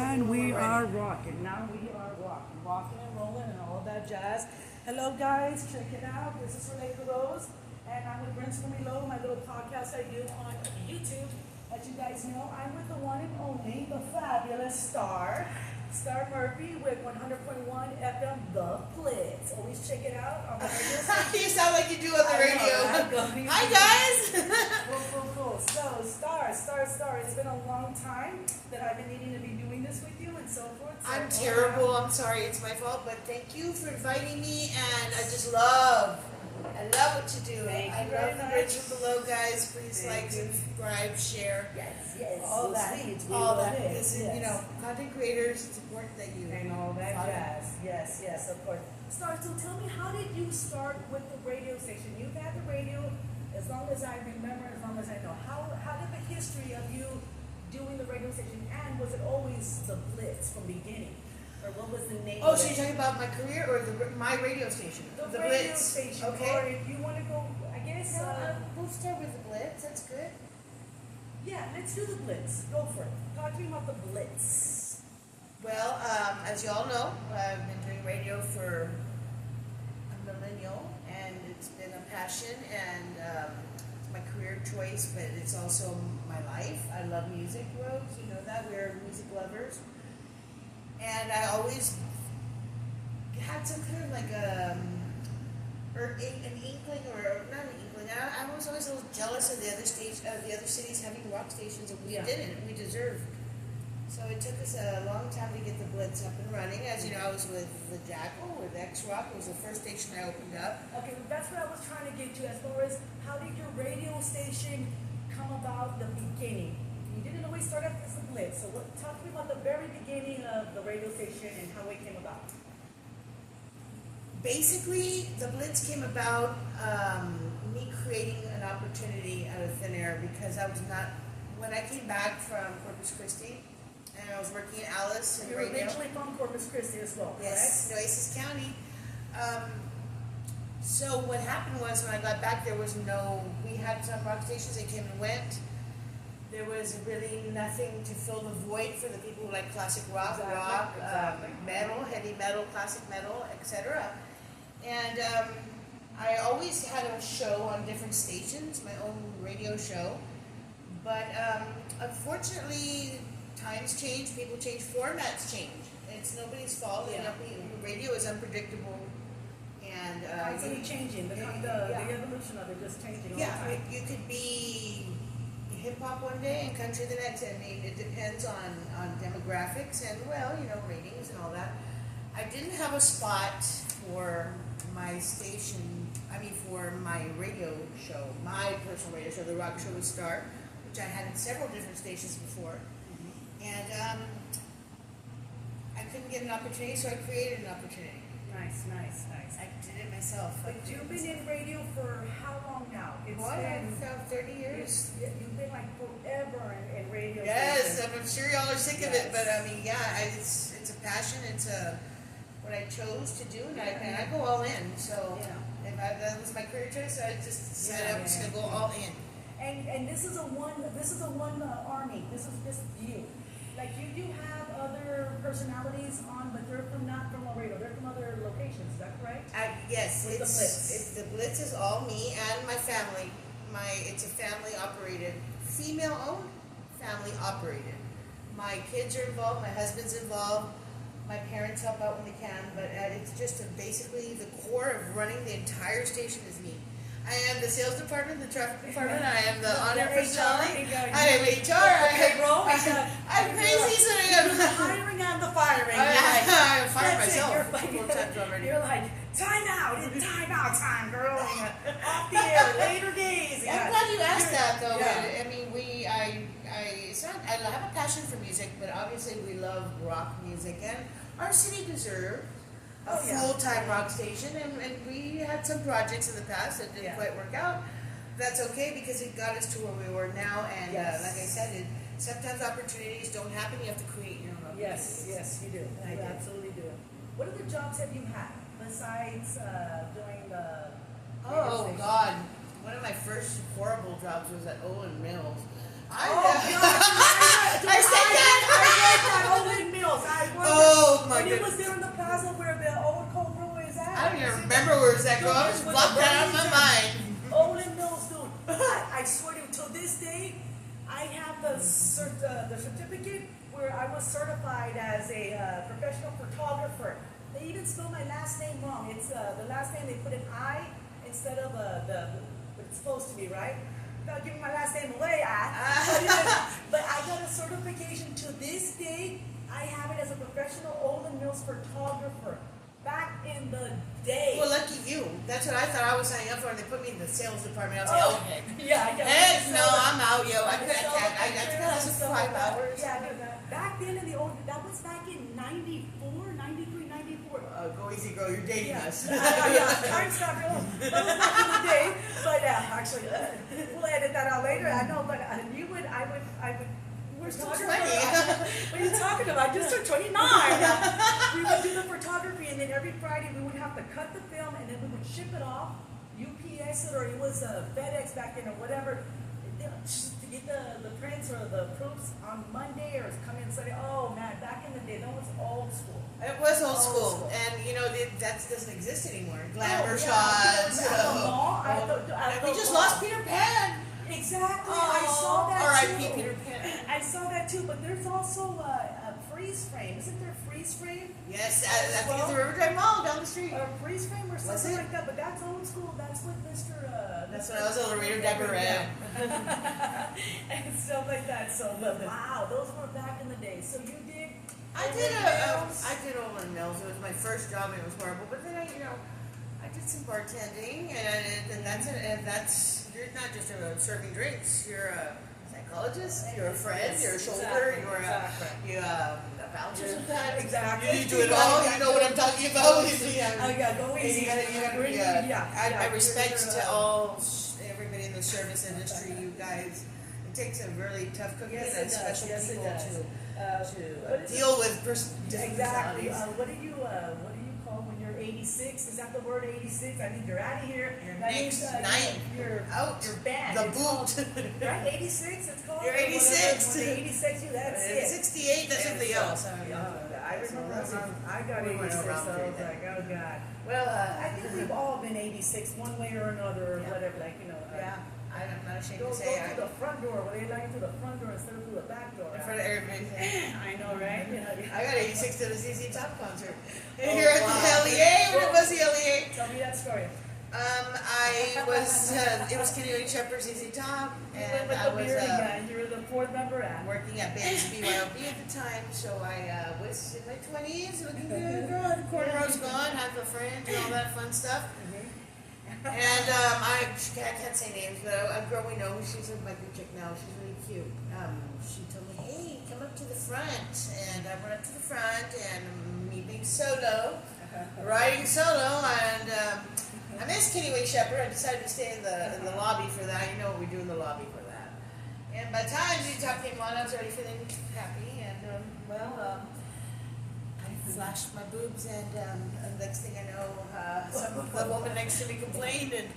And we are rocking. Now we are rocking and rolling and all that jazz. Hello guys, check it out. This is Renee Rose, and I'm with Rinse For Me Low, my little podcast I do on YouTube. As you guys know, I'm with the one and only, the fabulous Star Murphy with 100.1 FM The Blitz. Always check it out on the radio station. You sound like you do on the radio. Hi guys. Cool. So, Star. It's been a long time that I've been needing to be doing this with you and so forth. So I'm terrible. I'm sorry. It's my fault. But thank you for inviting me. And I just love what you do. I love the Rich from Below, guys. Please like, subscribe, share. Yes. All that. Because, you know, content creators, it's important that you. And all that jazz. Yes, of course. Star, so tell me, how did you start with the radio station? You've had the radio as long as I remember, as long as I know. How did the history of you doing the radio station, and was it always the Blitz from beginning? Or what was the name? Oh, so you're talking about my career or my radio station? The radio Blitz station. Okay. Or if you want to go, I guess. We'll start with the Blitz. That's good. Yeah, let's do the Blitz. Go for it. Talk to me about the Blitz. Well, as you all know, I've been doing radio for a millennial, and it's been a passion and it's my career choice, but it's also my life. I love music, Rose. You know that. We're music lovers. And I always had some kind of like an inkling, or not an inkling. I was always a little jealous of the other cities having rock stations that we didn't, and we deserved. So it took us a long time to get the Blitz up and running. As you know, I was with the Jackal, with X Rock. It was the first station I opened up. Okay, that's what I was trying to get to, as far as how did your radio station come about, the beginning? You didn't always start off as the Blitz, so talk to me about the very beginning of the radio station and how it came about. Basically, the Blitz came about me creating an opportunity out of thin air, because I was not, when I came back from Corpus Christi, and I was working at Alice in You're radio. originally from Corpus Christi as well, Yes, Nueces County. So what happened was, when I got back, we had some rock stations that came and went. There was really nothing to fill the void for the people who like classic rock, metal, heavy metal, classic metal, etc. And I always had a show on different stations, my own radio show. But unfortunately, times change, people change, formats change. It's nobody's fault. Yeah. Radio is unpredictable, and Constantly changing. The evolution of it just changing all the time. You could be hip hop one day and country the next. I mean, it depends on demographics and ratings and all that. I didn't have a spot for my station. For my radio show, my personal radio show, the Rock Show with Star, which I had in several different stations before. And I couldn't get an opportunity, so I created an opportunity. Nice. I did it myself. But you've been in radio for how long now? It's been 30 years. You've been like forever in radio. Yes, I'm sure y'all are sick of it, but it's a passion. It's what I chose to do, and I go all in. So if that was my career choice, I just decided I was going to go all in. And this is a one army. This is just you. Like you do have other personalities on, but they're not from a radio. They're from other locations. Is that correct? Yes, the Blitz. The Blitz is all me and my family. It's a family operated, female owned, family operated. My kids are involved. My husband's involved. My parents help out when they can. But it's just basically the core of running the entire station is me. I am the sales department, the traffic department. I am the on-air personality. I am HR. I'm crazy, so I am the hiring and the firing. I'm fired myself. You're like, time out time, girl. Off the air, later days. I'm glad you asked that, though. Yeah. I have a passion for music, but obviously we love rock music, and our city deserves a full-time rock station, and we had some projects in the past that didn't quite work out. That's okay, because it got us to where we were now, and like I said, sometimes opportunities don't happen. You have to create your own opportunities. Yes, you do. You absolutely do. What other jobs have you had besides doing the Oh, God. One of my first horrible jobs was at Owen Mills. I said that. I read that Owen Mills. was there in the plaza where the old Cobra is at. I don't even remember where it's at. I just blocked that out of my mind. Olin Mills, dude. I swear to you, till this day, I have the certificate where I was certified as a professional photographer. They even spelled my last name wrong. It's the last name, they put an I instead of what it's supposed to be, right? Without giving my last name away, but I got a certification to this day. I have it as a professional Olin Mills photographer. Back in the day. Well, lucky you. That's what I thought I was signing up for, and they put me in the sales department. I was like, oh, heck. Yeah, Heck no, I'm out, yo. I can't. I got to 5 hours. Yeah, back then in the old, that was back in 94, 93, 94. Go easy, girl. You're dating us. Yeah, time stop, girl. That was back in the day. But actually, we'll edit that out later. I know, but I would. We're still 20. What are you talking about? I just turned 29. We would do the photography, and then every Friday we would have to cut the film, and then we would ship it off, UPS it, or it was FedEx back then, or whatever, to get the prints or the proofs on Monday, or come in Sunday. Oh man, back in the day, that was old school. It was old school, and you know that doesn't exist anymore. Glamour shots. We just lost Peter Pan. Exactly. I saw that R.I.P. too. Peter Pan. I saw that too, but there's also a freeze frame. Isn't there a freeze frame? Yes, I think it's the Riverdale Mall down the street. Or a freeze frame or something like that, but that's old school. That's what Mr. That's when I was a little reader, Deborah. And stuff like that. So, but wow, those were back in the day. So you did. I did Olin Mills. It was my first job, and it was horrible. But then I did some bartending, and that's you're not just serving drinks. You're a psychologist. You're a friend. You're a shoulder. You're a voucher sometimes. Exactly. You do it all. You know what I'm talking about. Go easy. I respect to everybody in the service industry. You guys, it takes a really tough cookie and special people to deal with exactly. What do you call when you're 86? Is that the word 86? I mean, you're out of here. That means you're out. You're banned. The boot. Right? 86. It's called. You're 86. When 86, that's it. 68. That's something else. I remember. I got 86. So I was like, oh god. Well, I think we've all been 86 one way or another, or whatever. Like Yeah. I'm not ashamed Go to say through the front door. Well, they like it through the front door instead of through the back door. in front of everybody. I know, right? I got 86 to the ZZ Top concert. Oh, Here at the LEA. When it was the LEA. Tell me that story. I was. It was Kenny Wayne Shepherd, ZZ Top, and I was. You were the fourth member at. Working at BYOB at the time, so I was in my 20s, looking good, girl. The cornrows gone, had the fringe and all that fun stuff. And I can't say names, but a girl we know, she's a biker chick now, she's really cute. She told me, hey, come up to the front. And I went up to the front, and me being solo, riding solo, and I missed Kenny Wayne Shepherd. I decided to stay in the lobby for that. You know what we do in the lobby for that. And by the time ZZ Top came on, I was already feeling happy, and I flashed my boobs, and the next thing I know, the woman next to me complained, and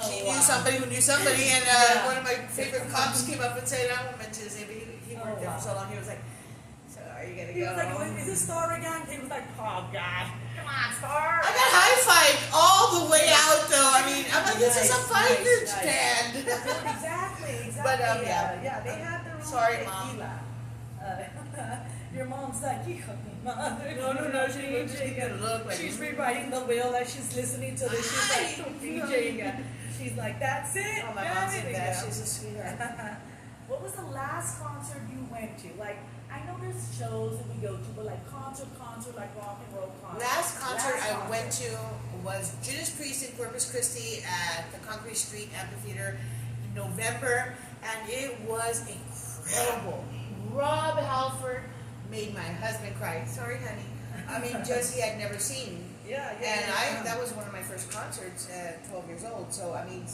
she knew somebody who knew somebody, and one of my favorite cops came up and said, I won't mention his name, but he worked there for so long, he was like, so are you gonna go? He was like, is this Star again? He was like, oh God, come on, Star. I got high-fived all the way out, though. I mean, I'm like, this is a fighter stand. Exactly. But, yeah, they had their own. Sorry, Mom. Your mom's like, No, she's rewriting the will as she's listening to this. She's like, DJing. She's like, that's it. Oh, my mom's like that. She's a sweetheart. What was the last concert you went to? Like, I know there's shows that we go to, but like concert, like rock and roll concert. Last concert I went to was Judas Priest in Corpus Christi at the Concrete Street Amphitheater in November, and it was incredible. Rob Halford made my husband cry. Sorry, honey. I mean, Josie I'd never seen. And that was one of my first concerts at 12 years old. So I mean,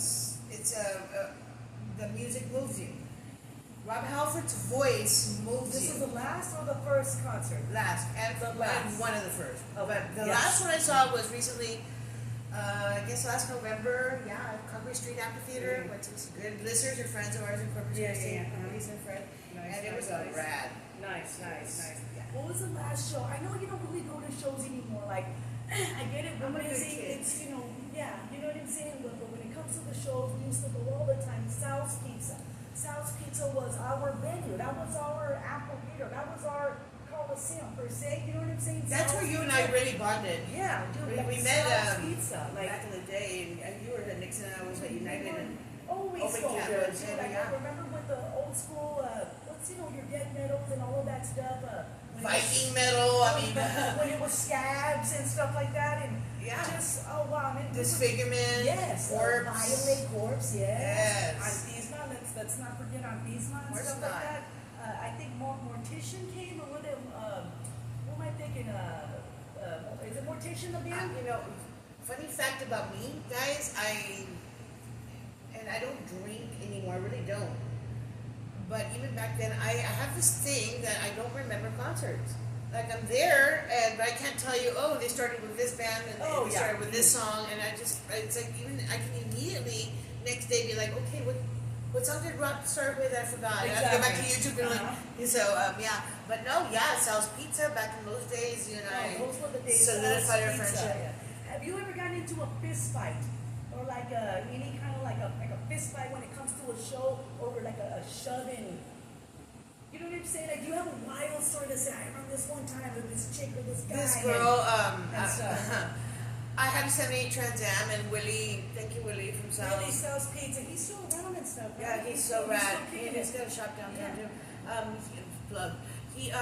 the music moves you. Rob Halford's voice moves you. This is the last or the first concert? Last, and one of the first. Oh, but the last one I saw was recently, I guess last November. Yeah, Concrete Street Amphitheater. Went to some good listeners or friends of ours in Corpus Christi. He's a friend, and it was rad. Nice. Yeah. What was the last show? I know you don't really go to shows anymore. Like, I get it, we're I'm a good busy. kid. It's, yeah, you know what I'm saying? But when it comes to the shows, we used to go all the time. Sal's Pizza. Sal's Pizza was our venue. That was our amphitheater. That was our Coliseum, per se. You know what I'm saying? That's Sal's where you and Pizza. I really bonded. Yeah, dude. We met Sal's Pizza. Like, back in the day, and you were at Nixon and I was at United. And always Open so campus, good. yeah, Dude, like, yeah. I remember with the old school, what's, your death metals and all of that stuff. When it was- Viking metal, I mean, when it was scabs and stuff like that, and yeah. just oh wow, I mean, Disfigurement, yes, corpse. Violate Corpse, yes. Yes. On Bisma, let's not forget on Bisma and Where's stuff not? like that. I think Mortician came, or what am I thinking? Is it Mortician the band? Funny fact about me, guys, I don't drink anymore, I really don't. But even back then, I have this thing that I don't remember concerts. Like I'm there, but I can't tell you, oh, they started with this band and they started with this song, and it's like even I can immediately next day be like, okay, what song did Rob start with? I forgot. Exactly. I have to go back to YouTube and yeah. But no, yeah, Sal's Pizza back in those days, you and I Those were the days. solidified our Pizza, friendship. yeah. Have you ever gotten into a fist fight, or like any kind of like a fist fight when it comes to a show, or like a shoving? You know what I'm saying? Like, do you have a wild story to say? I remember this one time with this chick or this guy. This girl, and stuff. I had a 78 Trans Am, and Willie, thank you, Willie from Sal's. Willie sells pizza. He's still around and stuff. Yeah, right? he's so rad. He's still got a shop downtown Yeah. too. Plug. He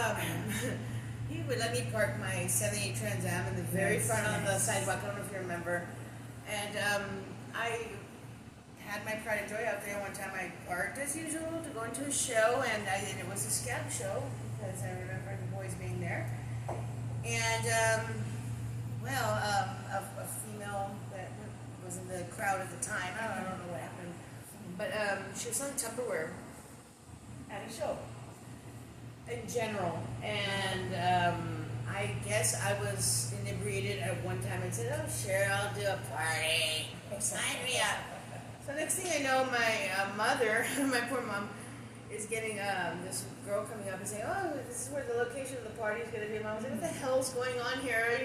he would let me park my 78 Trans Am in the very front on the sidewalk. I don't know if you remember. And I had my pride and joy out there one time. I parked as usual to go into a show, and it was a scab show because I remember the boys being there. And a female that was in the crowd at the time. I don't know what happened, but she was selling Tupperware at a show. in general, and I guess I was inebriated at one time and said, "Oh, sure, I'll do a party. Sign me up." So next thing I know, my mother, my poor mom, is getting this girl coming up and saying, "Oh, this is where the location of the party is going to be." Mom was like, "What the hell's going on here?"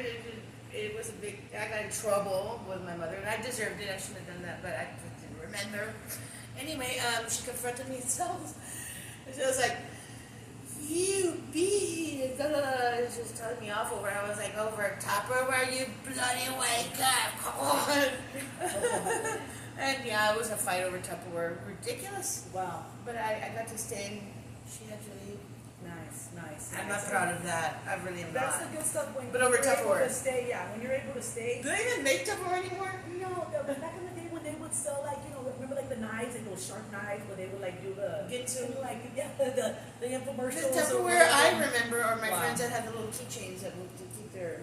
It was a big. I got in trouble with my mother, and I deserved it. I shouldn't have done that, but I just didn't remember. Anyway, she confronted me herself. She was like, "You be," da, da, da. She was telling me off over. I was like, "Over Tupperware, you bloody wake up! Come on!" And yeah, it was a fight over Tupperware. Ridiculous. Wow. But I got to stay, and she had to leave. Nice. I'm not proud of that. I really am That's not. the good stuff when But over you're able Tupperware. to stay. Yeah, when you're able to stay. Do they even make Tupperware anymore? No, back in the day when they would sell remember like the knives, like those sharp knives where they would like do the the infomercials. The Tupperware I remember, or my Wow. friends that had the little keychains that would to keep their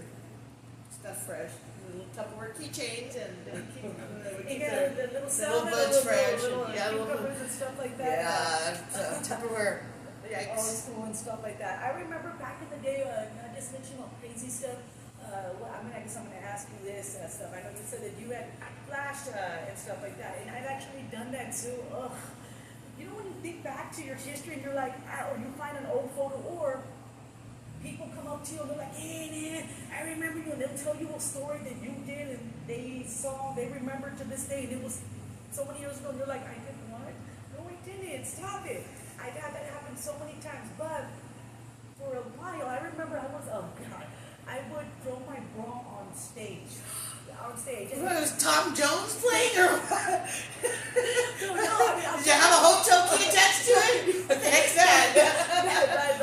stuff fresh. The little Tupperware keychains, and they would keep The little the salmon, little buds fresh, little and cucumbers and stuff like that. yeah, Tupperware. Old Yikes. school and stuff like that. I remember back in the day, I just mentioned all crazy stuff. I guess I'm going to ask you this stuff. I know you said that you had flashed and stuff like that, and I've actually done that too. Ugh. You know when you think back to your history and you're like, or you find an old photo, or people come up to you and they're like, "Hey man, I remember you," and they'll tell you a story that you did and they remember to this day, and it was so many years ago, and you're like, "I did what? No, I didn't. Stop it." I've had that happen so many times, but for a while, I remember I would throw my bra on stage. And Was Tom Jones playing, or what? no, I mean, Did you have a hotel key attached to it? What the heck's that?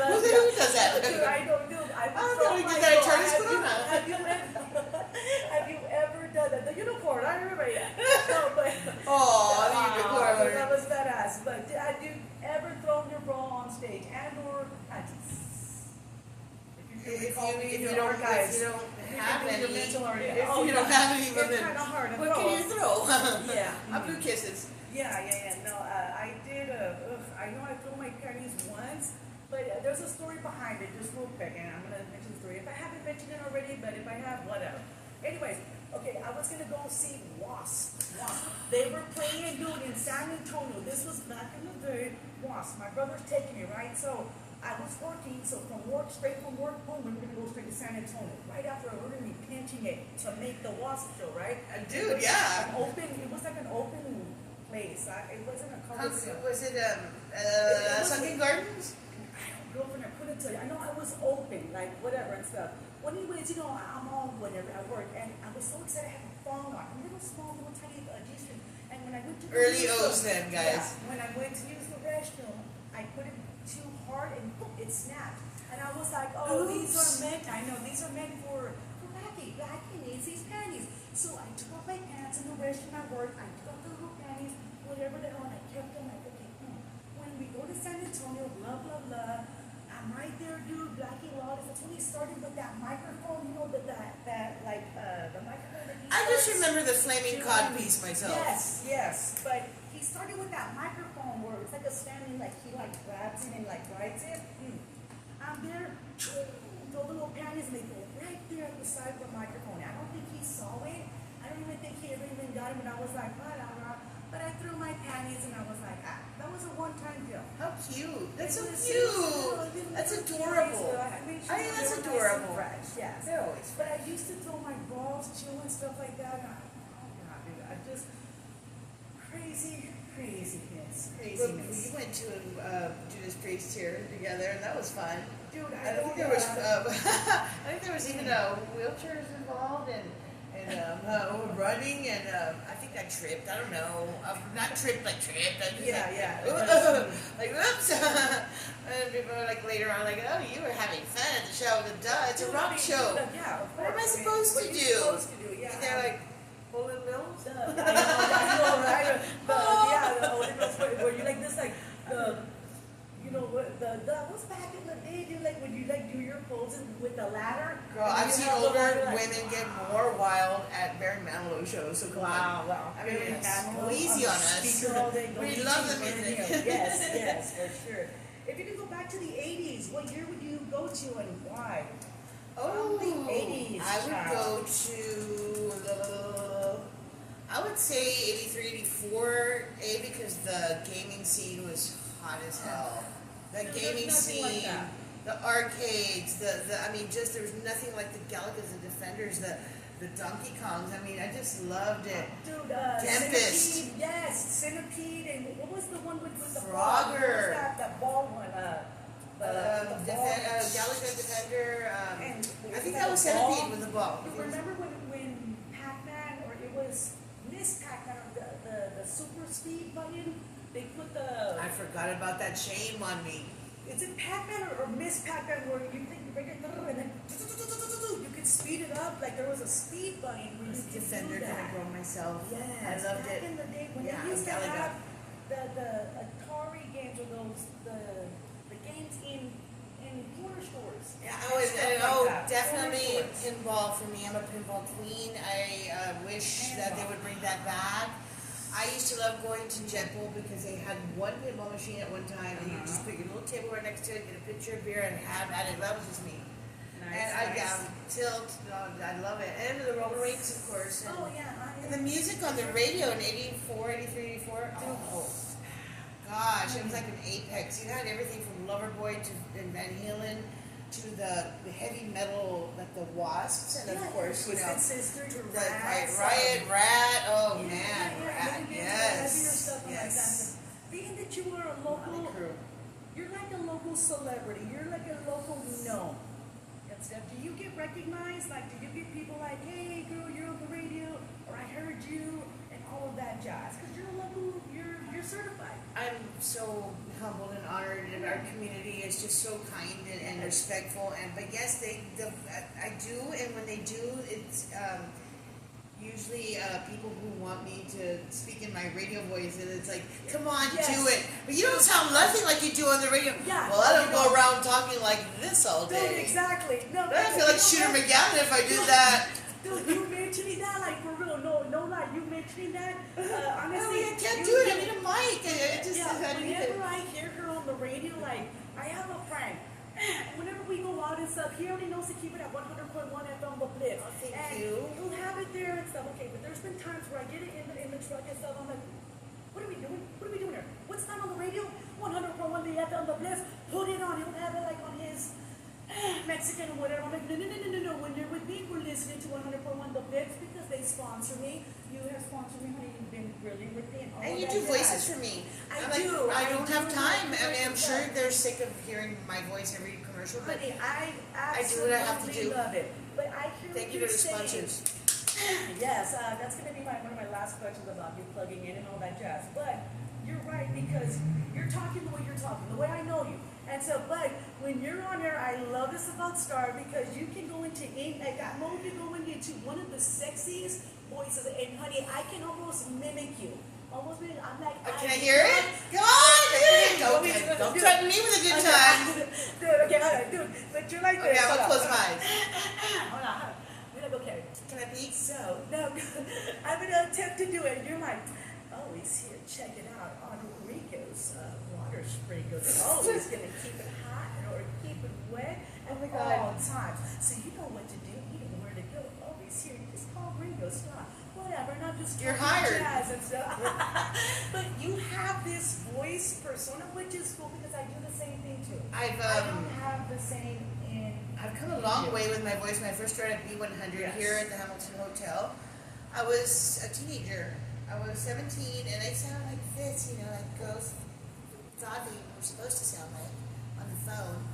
Who does that? Dude, I don't do. I would Oh, throw no, you my get that bra. attorney's put on that. Have you ever done that? The unicorn, I remember it. No, but Oh, the unicorn. that was badass. But have you ever thrown your bra on stage or If you your don't archives? have any, Your mental already. if Oh, you don't yeah. have any, It's then kind of hard to what throw. can you throw? Yeah. I blew kisses. Yeah. No, I did. I know I threw my panties once, but there's a story behind it. Just real quick, and I'm gonna mention the story. If I haven't mentioned it already, but if I have, whatever. Anyways, okay, I was gonna go see Wasp. They were playing, dude, in San Antonio. This was back in the day. Wasp. My brother's taking me, right? So I was working, so straight from work, boom, we were gonna go straight to San Antonio. Right after, we were gonna be pinching it to make the Wasp show, right? Dude, yeah. It was like an open place. It wasn't a covered show. Was it Sunken Gardens? Girlfriend, I couldn't tell you. I know I was open, like whatever and stuff. Well, anyways, I'm all whatever at work, and I was so excited. I had a phone on, a little small, little tiny G-string. And when I went to the Early restroom, O's then, guys. Yeah, when I went to use the restroom, I put it too hard and boom, it snapped. And I was like, oh, these are meant. I know these are meant for Blackie. Blackie needs these panties. So I took off my pants in the restroom at work. I took off the little panties, whatever the hell, and I kept them like, okay, when we go to San Antonio, blah blah blah. I'm right there, dude. Blackie Lawless. That's when he started with that microphone. You know the microphone that he I just starts remember the flaming to- cod piece myself. Yes. But he started with that microphone where it's like a standing, like he like grabs it and like rides it. I'm there, throw the little panties and they go right there at the side of the microphone. I don't think he saw it. I don't even think he ever even got him. And I was like, whatever. But I threw my panties and I was like, that was a one-time deal. How cute. That's so It was cute. That's adorable. I think that's adorable. Yes. They're always But I used to throw my balls, chew and stuff like that. And I just craziness. We went to Judas Priest here together, and that was fun. Dude, I think there was. I think there was even wheelchairs involved and running, and I think I tripped. I don't know. Not tripped like tripped. I just like whoops. And people were like later on, like, oh, you were having fun at the show. It's a rock show. Yeah. What am I supposed to do? Yeah. And they're like, Holy Mills. I know, right? The Holy Mills, where you like this, like what's back in the day, dude? Like when you like do your poses with the ladder. Girl, I've seen older women get more wild at Baron Manilow shows. So come on. Wow. I mean, go easy on us. We love the music. Yes, for sure. If you could go back to the 80s, what year would you go to and why? Oh, the 80s. I would go to, I would say 83, 84, because the gaming scene was hot as hell. The gaming scene, like the arcades, just there was nothing like the Galagas and Defenders, the Donkey Kongs. I mean, I just loved it. Dude, Tempest. Centipede, yes, Centipede, and what was the one with the Frogger. ball? What was that ball one? Galaga Defender. And I think that was Centipede with the ball. You remember when Pac-Man, or it was Miss Pac-Man, the super speed button? They put the. I forgot about that. Shame on me. Is it Pac-Man or Miss Pac-Man where you think you break it and then you could speed it up? Like there was a speed button where you could Defender do kind that. of grown myself. Yes, I loved back it. in the day when Yeah, they used to Galaga. have the Atari games or the games in corner stores. Yeah, Stuff like that. definitely Corner stores. pinball for me. I'm a pinball queen. I wish that they would bring that back. I used to love going to JetBowl because they had one pinball machine at one time, and you just put your little table right next to it, get a pitcher of beer, and have at it. That was just me. And Tilt, I love it. And the roller rinks, of course. And, Oh yeah. and the music on the radio in 84, 83, 84. Oh, gosh, it was like an apex. You had everything from Loverboy to Van Halen to the heavy metal, like the Wasps, and of course, Twisted Sister, the Rats, Riot, Rat. Oh yeah, man, yeah, Rat. heavier Yes, stuff like yes. that. Being that you are a Motley local, Crue. you're like a local celebrity. You're like a local known. And stuff. Do you get recognized? Like, do you get people like, hey, girl, you're on the radio, or I heard you, and all of that jazz? Because you're a local, you're certified. I'm so humbled and honored, and our community is just so kind and respectful. But yes, I do, and when they do, it's usually people who want me to speak in my radio voice, and it's like, come on, do it. But you don't sound nothing like you do on the radio. Yeah, well, I don't go around talking like this all day. Dude, exactly. No, I feel like Shooter McGavin if I do that. Dude, you mentioning that, like, for real, no lie, you mentioning that, honestly. I can't do it, I need a mic. Whenever I hear her on the radio, like, I have a friend, whenever we go out and stuff, he already knows to keep it at 100.1 FM The Blitz. Oh, thank and you. he'll have it there and stuff, okay, but there's been times where I get it in the truck and stuff, I'm like, what are we doing? What are we doing here? What's not on the radio? 100.1 the FM The Blitz. put it on. He'll have it like on his Mexican or whatever. I'm like, no. When you're with me, we're listening to 100.1 The Blitz because they sponsor me. You have sponsored me, honey. You've been really with me. And you do voices for me. I don't have time. I mean, I'm sure they're sick of hearing my voice every commercial, but honey, I do what I have to do. love it. But I hear Thank what you you're to the saying. sponsors. Yes, that's going to be one of my last questions about you plugging in and all that jazz. But you're right because you're talking the way you're talking, the way I know you. And so, but when you're on there, I love this about Star because you can go into like that moment you go into one of the sexiest voices, and honey, I can almost mimic you. Almost mimic. I'm like, can I hear it? Come on, don't threaten me with a good time. Dude, okay, all right, dude. But you're like this. Okay, I'm gonna close my eyes. Hold on. We're gonna go carry. Can I peek? So, no, I'm gonna attempt to do it. You're like, oh, he's here. Check it out on Rico's water sprinkles. Oh, he's gonna keep it hot or keep it wet all the time. So you know what to do. You know where to go. Oh, he's here. Just call Ringo. Stop. Whatever. Not just you're hired. Jazz and stuff. But you have this voice persona, which is cool because I do the same thing too. I don't have the same in. I've come a long way with my voice. When I first started at B100 here at the Hamilton Hotel, I was a teenager. I was 17, and I sound like this, like girls thought they were supposed to sound like on the phone.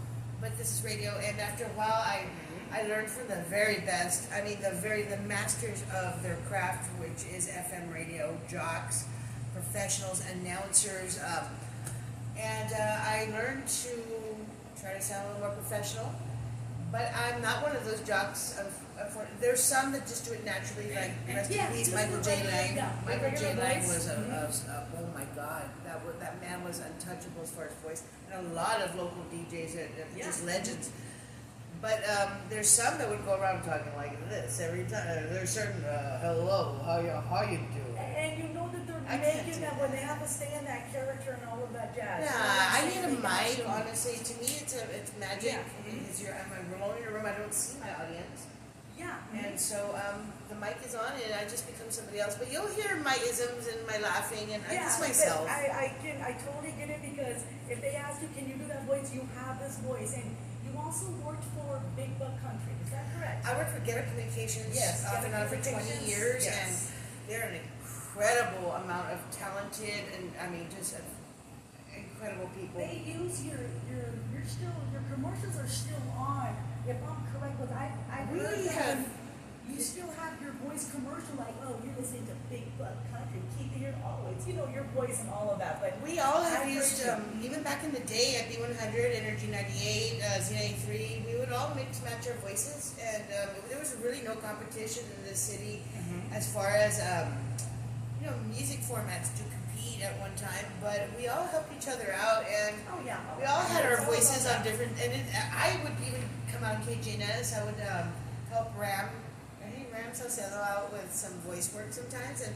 But this is radio, and after a while, I learned from the very best. I mean, the masters of their craft, which is FM radio, jocks, professionals, announcers, and I learned to try to sound a little more professional. But I'm not one of those jocks. There's some that just do it naturally, like rest in peace, Michael J. Lang. Michael J. Lang was oh my God, that man was untouchable as far as voice, and a lot of local DJs are just legends. But there's some that would go around talking like this every time. There's certain hello, how you doing? And you know that they're making that when they have to stay in that character and all of that jazz. Nah, I need a mic. Honestly, to me, it's magic. Because I'm alone in a room. I don't see my audience. Yeah. And so the mic is on, and I just become somebody else. But you'll hear my isms and my laughing, and I'm just myself. I totally get it because if they ask you, can you do that voice? You have this voice, and you also worked for Big Buck Country. Is that correct? I worked for Get Up Communications off and on for 20 years, and they're an incredible amount of talented and just incredible people. They use your commercials are still on. If I'm correct, but I really have. You still have your voice commercial, like, oh, you're listening to Big Buck Country, keep it here always. Your voice and all of that. But we all have used, even back in the day at B100, Energy 98, Z93, we would all mix match our voices, and there was really no competition in this city as far as music formats to compete at one time, but we all helped each other out, and we all had our voices on different, and I would even come out KJNS, I would help Ram Salcedo out with some voice work sometimes, and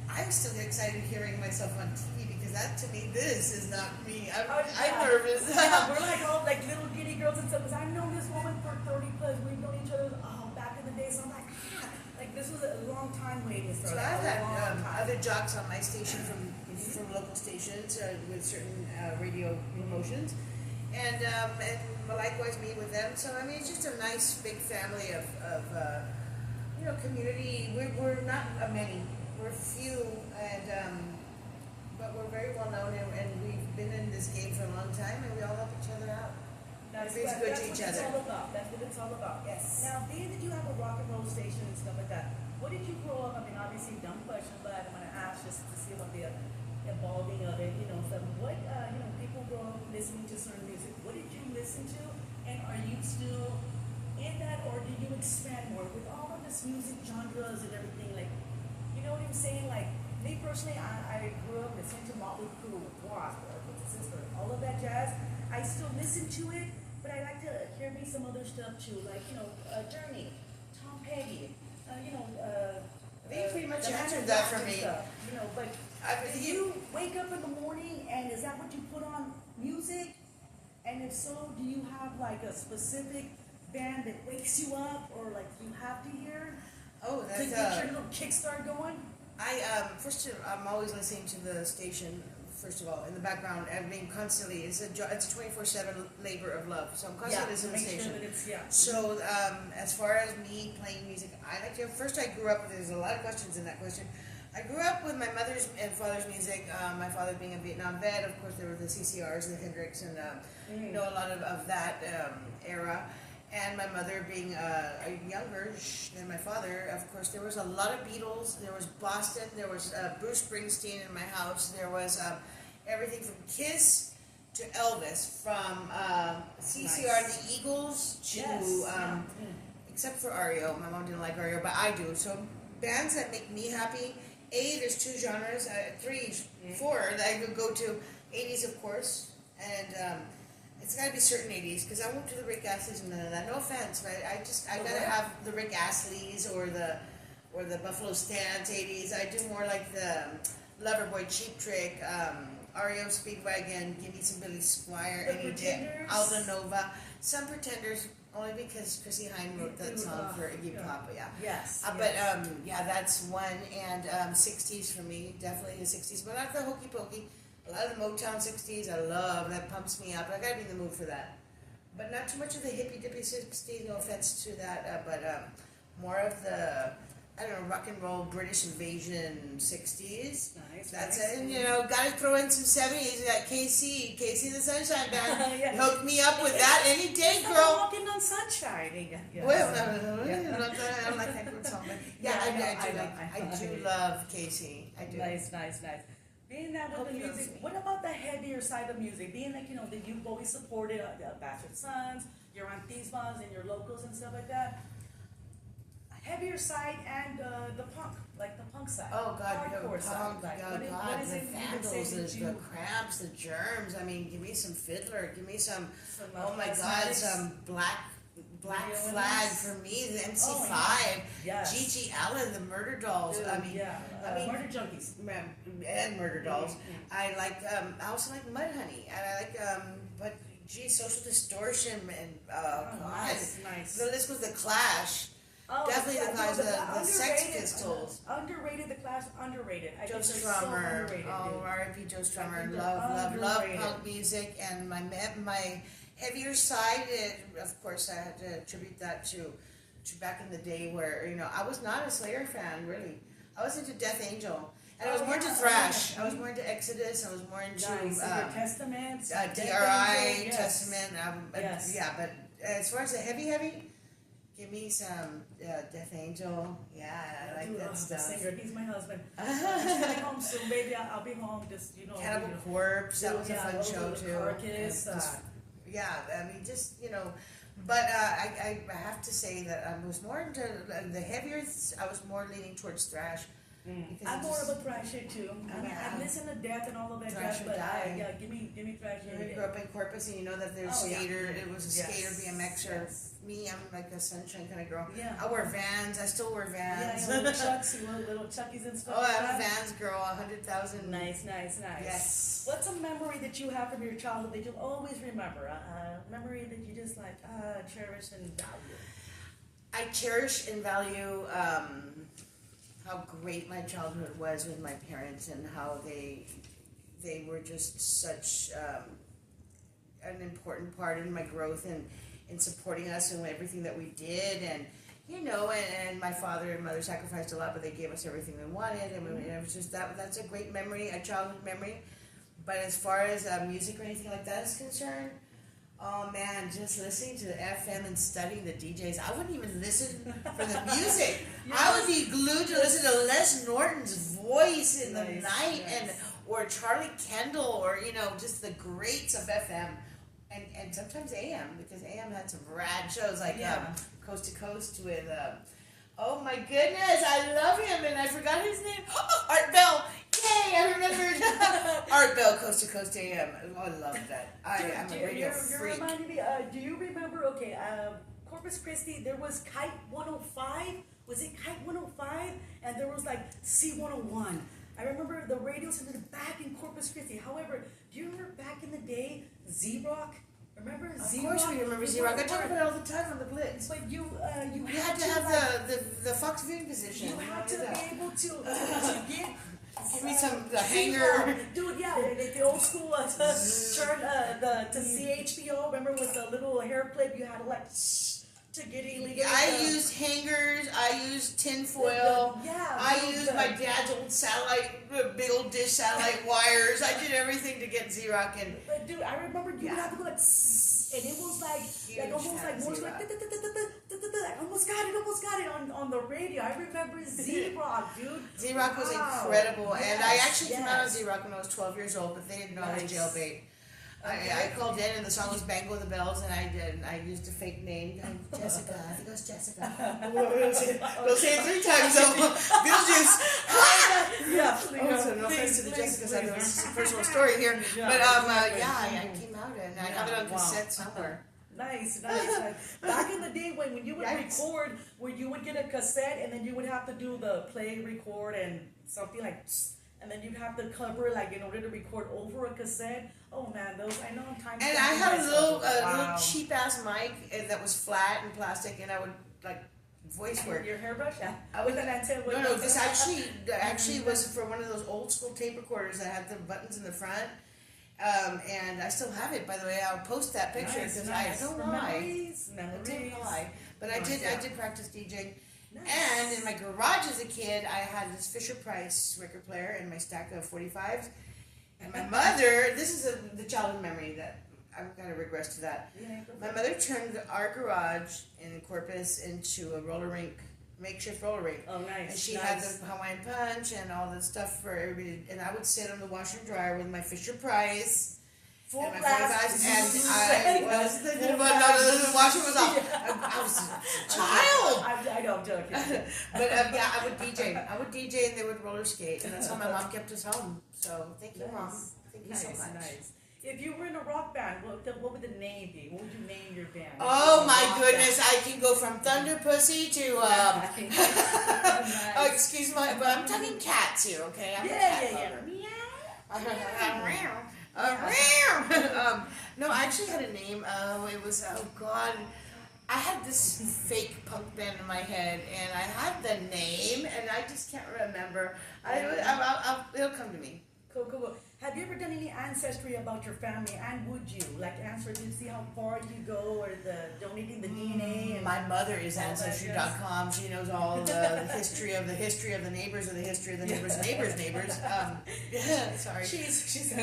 I still get excited hearing myself on TV because that, to me, this is not me. I'm nervous. We're like all like little giddy girls and stuff, because I've known this woman for 30 plus, we've known each other back in the day, so I'm like, this was a long time waiting for. So I've had other jocks on my station from local stations with certain radio promotions, and likewise me with them. So I mean, it's just a nice big family of community. We're not many, we're few, and but we're very well known, and we've been in this game for a long time, and we all help each other out. Everybody's good to each other. That's what it's all about. Yes. Now, being that you have a rock and roll station and stuff like that, what did you grow up? I mean, obviously, dumb question, but I'm going to ask just to see about the evolving of it. What people grow up listening to certain music. What did you listen to, and are you still in that, or do you expand more with all of this music genres and everything? Like, you know what I'm saying? Like, me personally, I grew up listening to Motley Crue, Wasp, Sister, all of that jazz. I still listen to it, but I like to hear me some other stuff too, like Journey, Tom Petty, they pretty much answered that for me. Stuff, but do you wake up in the morning and is that what you put on music? And if so, do you have like a specific band that wakes you up, or like you have to hear? Oh, that's to get your little kickstart going. First, I'm always listening to the station first of all, in the background. I mean, constantly, it's a 24/7 labor of love. So I'm constantly listening to the station. So as far as me playing music, I like to. First, I grew up. There's a lot of questions in that question. I grew up with my mother's and father's music. My father being a Vietnam vet, of course, there were the CCRs, the Hendrix, and you know, a lot of that era. And my mother being younger than my father, of course, there was a lot of Beatles. There was Boston. There was Bruce Springsteen in my house. There was everything from Kiss to Elvis, from CCR, the Eagles, to except for REO. My mom didn't like REO, but I do. So bands that make me happy. There's 2 genres, 3, 4 that I could go to. 80s, of course, and it's got to be certain 80s, because I won't do the Rick Astley's and none of that. No offense, but I gotta have the Rick Astley's or the Buffalo Stance 80s. I do more like the Loverboy, Cheap Trick, REO Speedwagon, give me some Billy Squier, any day, Aldo Nova, some Pretenders, only because Chrissy Hine wrote that song for Iggy Pop, But that's one, and 60s for me, definitely the 60s, but not the hokey pokey. A lot of the Motown 60s, I love, that pumps me up. I gotta be in the mood for that. But not too much of the hippy dippy 60s, no offense to that, but more of the, I don't know, rock and roll British invasion 60s. That's it. And, you know, gotta throw in some 70s. You got KC the Sunshine Band. Hook me up with that any day, girl. Walking on Sunshine. Well, I don't like that good song, but I do love KC. I do. Nice. Being that with the music, what about the heavier side of music? Being like, you know, that you've always supported Bastard Sons, your Antismas and your locals and stuff like that. Heavier side and the punk side. Oh God, hardcore side. What is it? The Vandals, the Cramps, the Germs. I mean, give me some Fiddler. Give me some. Oh my God, some Black Flag for me. The MC5. Gigi Allen, the Murder Dolls. I mean, Murder Junkies and Murder Dolls. I like. I also like Mudhoney, and I like. But Social Distortion and God, nice. The list was the Clash. Definitely the Clash, the Sex Pistols. Underrated, the Clash, underrated. Joe Strummer. R.I.P. Joe Strummer. Love punk music, and my heavier side. Of course, I had to attribute that to back in the day where, you know, I was not a Slayer fan really. I was into Death Angel. And I was more into thrash. I was more into Exodus. I was more into Testament, DRI, Testament. But as far as the heavy, give me some Death Angel. Yeah, I like that stuff. Singer, he's my husband. He's coming home soon, baby. I'll be home. Just, you know. Cannibal Corpse. That was a fun show too. Carcass. I mean, just, you know. But I have to say that I was more into the heavier. I was more leaning towards thrash. I'm more of a thrasher too. I mean, I listen to Death and all of that jazz, but give me thrash. You grew up in Corpus, and you know that there's skater. It was a skater BMXer. Me, I'm like a sunshine kind of girl. Yeah. I wear Vans. I still wear Vans. Yeah, little Chucks, little Chuckies and stuff. Oh, I'm a Vans girl. 100,000. Nice. Yes. What's a memory that you have from your childhood that you'll always remember? A memory that you just like cherish and value. I cherish and value how great my childhood was with my parents, and how they were just such an important part in my growth and in supporting us in everything that we did. And you know, and my father and mother sacrificed a lot, but they gave us everything we wanted, and it was just that's a great memory, a childhood memory. But as far as music or anything like that is concerned, oh man, just listening to the FM and studying the DJs. I wouldn't even listen for the music. I would be glued to listen to Les Norton's voice in the night, or Charlie Kendall, or, you know, just the greats of FM. And sometimes AM, because AM had some rad shows like Coast to Coast with, oh my goodness, I love him, and I forgot his name. Art Bell. Yay, I remembered. Art Bell, Coast to Coast AM. Oh, I love that. I'm a radio freak. You're reminding me, do you remember, Corpus Christi, there was Kite 105. Was it Kite 105? And there was like C101. I remember the radios in the back in Corpus Christi. However, do you remember back in the day, Z-Rock? Remember Z-Rock? Of course we remember Z-Rock. I talk about it all the time on the Blitz. But you had to have the Fox viewing position. You had to be able to get Give me the hanger. Dude, yeah, the old school turn to CHPO. Remember with the little hair clip, you had to like to get illegal. I used hangers. I used tinfoil. I used my dad's old satellite, big old dish satellite wires. I did everything to get Z-Rock in. But dude, I remember you would have to go like, and it was like almost like more like I almost got it on the radio. I remember Z-Rock, dude. Z-Rock was incredible, and I actually came out on Z-Rock when I was 12 years old, but they didn't know I was jailbait. I called in and the song was Bango the Bells, and I used a fake name. Jessica. I think it was Jessica. Don't say it 3 times though. Beetlejuice. Yeah. So no offense to the Jessicas. I know this is a personal story here. But I came out and I have it on cassette somewhere. Nice. Back in the day when you would record, where you would get a cassette and then you would have to do the play, record, and something like, and then you'd have to cover like in order to record over a cassette. Oh man, those I know times. And I had a little cheap ass mic that was flat and plastic, and I would like voice work. Your hairbrush? Yeah. With an antenna. No. This actually was for one of those old school tape recorders that had the buttons in the front. And I still have it, by the way. I'll post that picture because I don't lie. I don't lie. But I did practice DJing. Nice. And in my garage as a kid, I had this Fisher-Price record player in my stack of 45s. And my mother, this is the childhood memory that I'm going to regress to that. Yeah, my mother turned our garage in Corpus into a roller rink, makeshift roller rink. Oh, nice. And she had the Hawaiian Punch and all the stuff for everybody. And I would sit on the washer and dryer with my Fisher-Price. Full and my blast. And I was the washer was off. I was a child. I know, I'm joking. But I would DJ and they would roller skate, and that's how my mom kept us home. So thank you, Mom. Thank you so much. Nice. If you were in a rock band, what would the name be? What would you name your band? Oh my goodness, I can go from Thunder Pussy to oh, excuse my, but I'm talking cats here, okay? I'm a cat lover. No, I actually had a name. It was, oh God, I had this fake punk band in my head, and I had the name, and I just can't remember. It'll come to me. Cool. Have you ever done any ancestry about your family, and would you like answer to see how far you go, or donating the DNA? And my mother is Ancestry.com. She knows all the history of the neighbors of the history of the neighbors' neighbors. Sorry. She's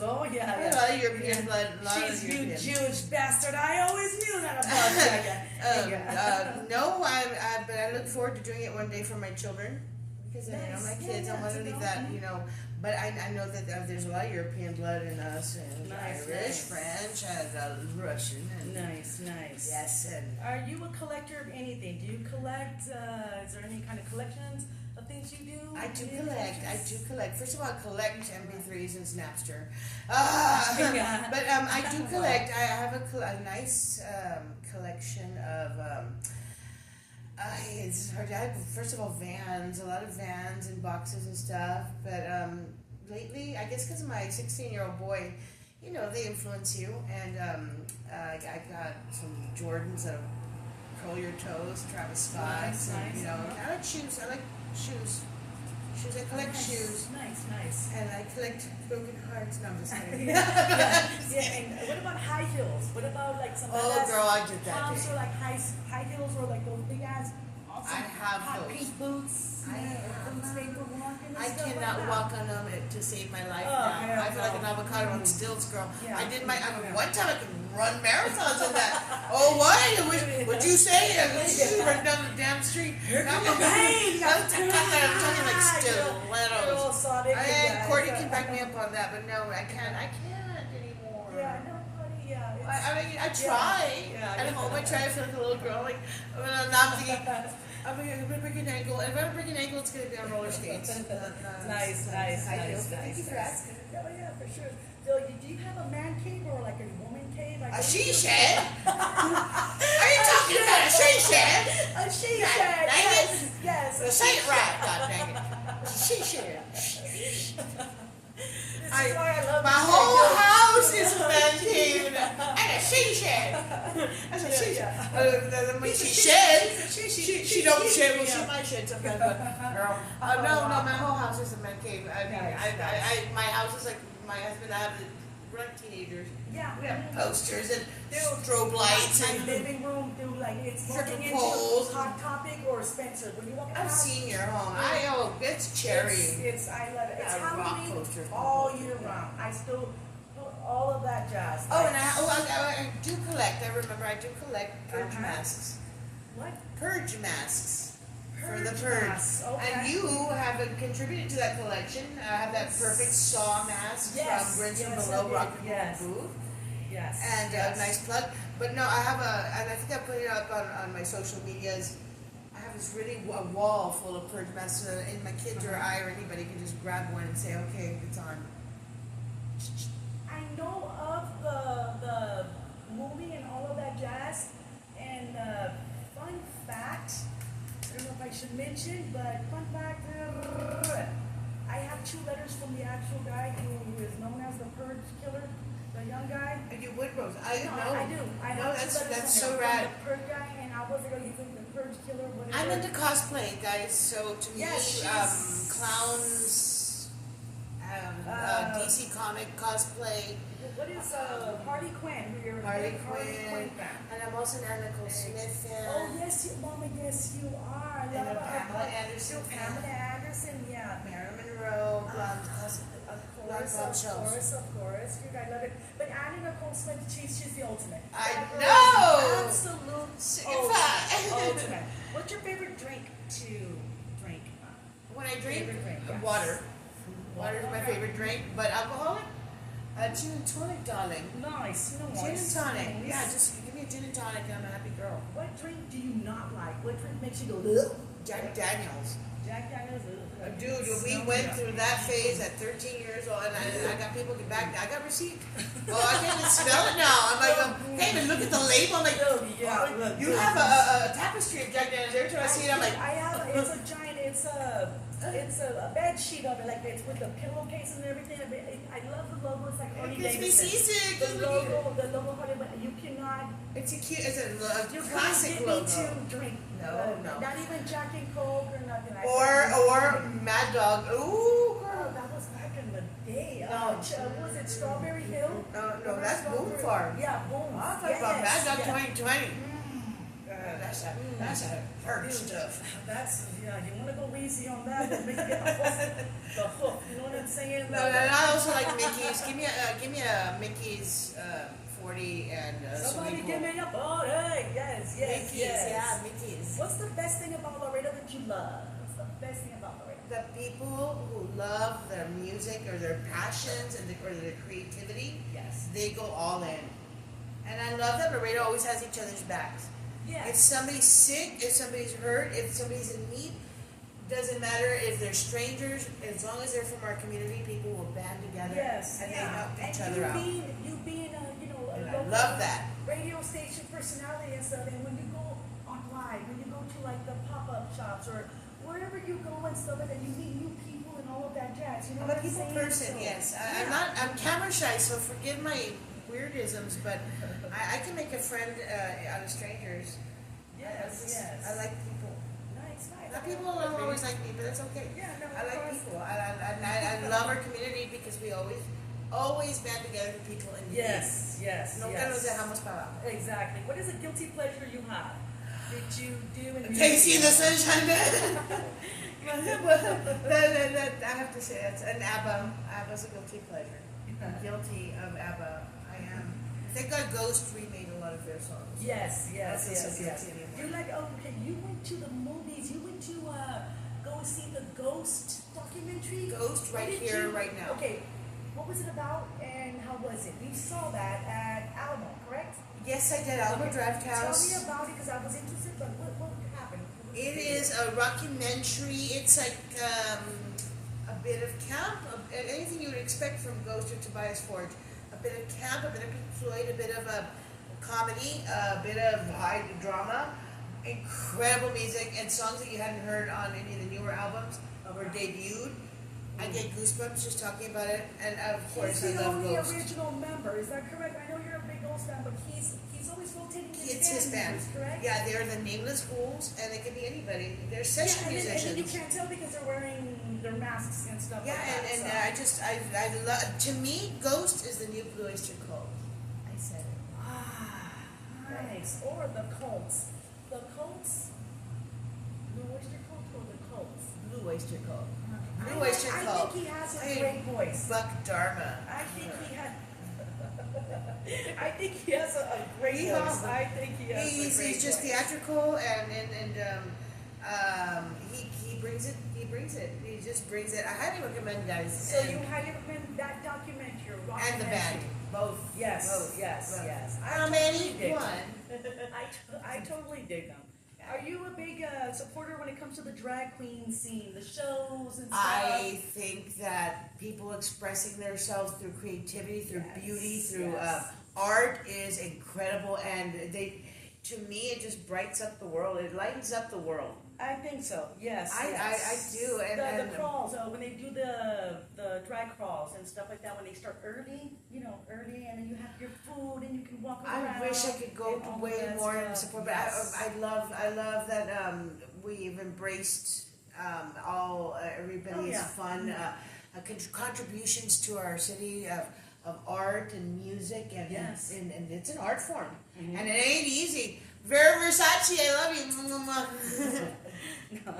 oh yeah. A lot of European blood. She's you Jewish bastard. I always knew that about you. No, but I look forward to doing it one day for my children. Because my kids, I want to leave that, But I know that there's a lot of European blood in us, and Irish, French, and Russian. And nice. Yes. And are you a collector of anything? Do you collect? Is there any kind of collections of things you do? I do collect. First of all, I collect MP3s and Snapster. But I do collect. I have a nice collection of. It's hard to add. First of all, vans, a lot of vans and boxes and stuff. But lately, I guess because of my 16-year-old boy, they influence you. And I got some Jordans that curl your toes, Travis Scott. Nice. I like shoes. I collect shoes. Nice. And I collect broken hearts. No, I'm just kidding. And what about high heels? What about like some? Oh, girl, I did that. Or like high heels, or like those big ass. Awesome, I have hot those. pink boots. I cannot walk on them to save my life now. I feel like an avocado on stilts, girl. Yeah. I did one time I could run marathons in that. Oh, what? Would you say? Run down the damn street. Here comes the pain. I'm talking like stilettos. Courtney can back me up on that, but no, I can't anymore. Yeah, no, buddy, yeah. I try. At home, I try to feel like a little girl. Like, I'm thinking, I'm going to break an ankle. If I break an ankle, it's going to be on roller skates. Nice. Thank you for asking. Oh, yeah, for sure. So, do you have a man cave or like a woman cave? Like a she shed? Are you talking about a she shed? A she shed. Yes. Say it right, God dang it. She shed. My whole house is a man cave and a she shed. I said, she, Yeah. when she shed, she don't shed, well, she might shed sometimes, but, girl, no, my whole house is a man cave. I mean, Nice. my house is like, my husband, I have we're like teenagers. Yeah. We have posters and strobe lights My and living room, dude, like it's Freaking turning into poles. Hot Topic or Spencer. When you walk in the I've house, seen your home. It's cherry. It's I love it. It's Yeah, rock Halloween poster. all year round. I still put all of that jazz. Oh, and I do collect. I remember I do collect purge Uh-huh. masks. What? Purge masks. For the Purge purge. masks, okay. And you have contributed to that collection. I have that perfect saw mask Yes, from Rinse yes, from I Below did. Rock and Yes. Roll Booth. Yes. And yes. a nice plug. But no, I have and I think I put it up on my social medias. I have this really a wall full of purge masks, so that and my kids or I or anybody can just grab one and say, okay, it's on. I know of the movie and all of that jazz. And fun fact, I don't know if I should mention, but fun fact, I have 2 letters from the actual guy who is known as the Purge Killer, the young guy. And you would, Rose. I No, know. I do. I No, have that's 2 letters so from rad. the Purge guy, and I was like, you think the Purge Killer, whatever. I'm into cosplay, guys. So to Yes, me, she's- clowns, DC comic cosplay. What is Harley Quinn? Who you're a Harley big Harley Quinn. Quinn fan? And I'm also an Anna Nicole Smith fan. Oh yes, Mama, yes you are. I And love a her. Pamela Anderson Pamela fan. Anderson, yeah. Marilyn Monroe, blonde Of course, you guys love it. But Anna Nicole Smith, she's the ultimate. I That girl know! is Absolute Signify. ultimate. What's your favorite drink to drink? When I drink, Favorite drink, yes. water. Water is my favorite drink, but alcoholic? Gin and tonic, darling. Nice, Gin and tonic. Nice. Yeah, just give me a gin and tonic and I'm a happy girl. What drink do you not like? What drink makes you go, ugh? Jack Daniels. Jack Daniels. Dude, we went through that phase at 13 years old, and I got people get back. I got receipt. Oh, I can even smell it now. I'm like, hey, but look at the label. I'm like, Yeah, oh, look, you look. have a tapestry of Jack Daniels. Every time I see it, I'm like, I have. It's a giant. It's a bed sheet of it, like it's with the pillowcase and everything. I love the logo. It's like Harley it gives me Davidson. seasick. The logo Harley, but you cannot. It's a cute, it's a You classic can't logo. get me to drink. No, no. Not even Jack and Coke or nothing. Or Mad Dog. Ooh, Oh, girl. that was back in the day. No. Was it Strawberry Hill? No, that's Boom Farm. Yeah, Boom. I'm talking about Mad Dog yes. 2020. That's a hurt stuff. That's you want to go easy on that, but make you get the hook. You know what I'm saying? No, and I also like Mickey's. Give me a Mickey's 40 and Somebody sweet give roll. me a body. Yes, Mickey's, yes. yeah, Mickey's. What's the best thing about Laredo that you love? What's the best thing about Laredo? The people who love their music or their passions or their creativity, Yes. they go all in. And I love that Laredo always has each other's backs. If Yes. somebody's sick, if somebody's hurt, if somebody's in need, doesn't matter if they're strangers, as long as they're from our community, people will band together Yes. and they yeah. help each And other out. you being a a And I local love that. radio station personality and stuff, and when you go on live, when you go to like the pop-up shops or wherever you go and stuff like that, you meet new people and all of that jazz. You know I'm what a people saying? person, So, yes. yeah. I'm camera shy, so forgive my weirdisms, but I can make a friend out of strangers. Yes, yes. I like people. Nice, nice. Not people don't always like me, but that's okay. Yeah, no, I of like course. people. I love our community because we always band together for people in need. Yes, yes, Nunca yes. nos dejamos para abajo. Exactly. What is a guilty pleasure you have? Did you do in Tasty in the sunshine. I have to say it's an ABBA. ABBA's a guilty pleasure. I'm guilty of ABBA. I am. Thank God Ghost remade a lot of their songs. Yes, yes, That's yes, a yes. guilty anymore. You like okay, you went to the movies, you went to go see the Ghost documentary? Ghost right What did here, you- right now. Okay. What was it about and how was it? We saw that at Alamo, correct? Yes, I did. Alamo Okay. Draft House. Tell me about it because I was interested, but what happened? It is a documentary. It's like a bit of camp, anything you would expect from Ghost or Tobias Forge. A bit of camp, a bit of Pink Floyd, a bit of a comedy, a bit of high drama, incredible music, and songs that you hadn't heard on any of the newer albums or debuted. I get goosebumps just talking about it, and of course He's I the love only Ghost. original member, is that correct? I know you're a big Rocks band, but he's always rotating his It's his band. correct? Yeah, they're the Nameless Ghouls, and it could be anybody. They're session And musicians. you can't tell because they're wearing their masks and stuff Yeah, like that. I love. To me, Ghost is the new Blue Oyster Cult. I said it. Nice. Or the Colts. The Colts? Blue Oyster Cult or the Colts? Blue Oyster Cult. I Blue Oyster Cult. think he has a great voice. Buck Dharma. I think he has. I think he has a great voice. I think he has He's just theatrical and he brings it. He brings it. He just brings it. I highly recommend, guys. So you highly recommend that documentary and the band. Both. Yes. Both. Yes. How many? One. I totally dig them. Are you a big supporter when it comes to the drag queen scene, the shows and stuff? I think that people expressing themselves through creativity, through beauty, through art is incredible, and to me, it just brightens up the world. It lightens up the world. I think so. Yes. I do. And the crawls, when they do the drag crawls and stuff like that, when they start early, and then you have your food and you can walk around. I wish I could go way more and support, but I love that we've embraced everybody's fun contributions to our city of art and music and it's an art form and it ain't easy. Vera Versace, I love you. No,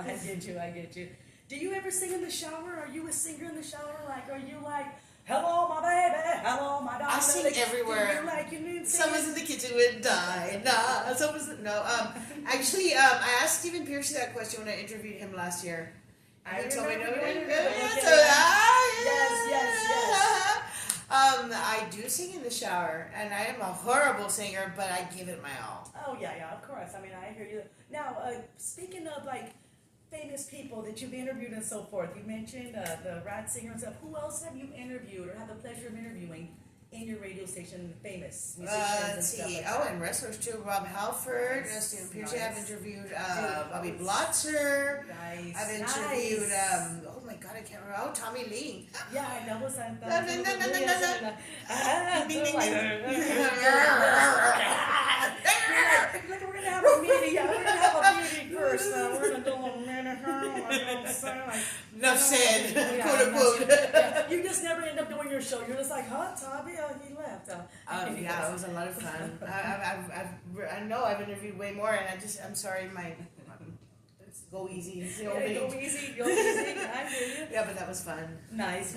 I get you. Do you ever sing in the shower? Are you a singer in the shower? Like, are you like, hello, my baby, hello, my darling? I sing everywhere. Someone's in the kitchen with Dinah. Actually, I asked Stephen Pierce that question when I interviewed him last year. I told me I do sing in the shower, and I am a horrible singer, but I give it my all. Oh, yeah, of course. I mean, I hear you. Now, speaking of, like, famous people that you've interviewed and so forth, you mentioned the rap singer and stuff. Who else have you interviewed or had the pleasure of interviewing in your radio station, famous musicians and stuff like that? And wrestlers too. Rob Halford, Stephen Pierce. I've interviewed Bobby Blotzer. Nice. I've interviewed, oh my God, I can't remember. Oh, Tommy Lee. Yeah, I know. Was that? We're going to have a meeting. Yeah, we're going to have a meeting first. We're going to do a minute. Enough said, quote unquote. You just never end up doing your show. You're just like, huh, Tommy? He left. Yeah, it was a lot of fun. I know I've interviewed way more, and I'm sorry, go easy. Go easy. I hear you. Yeah, but that was fun. Nice.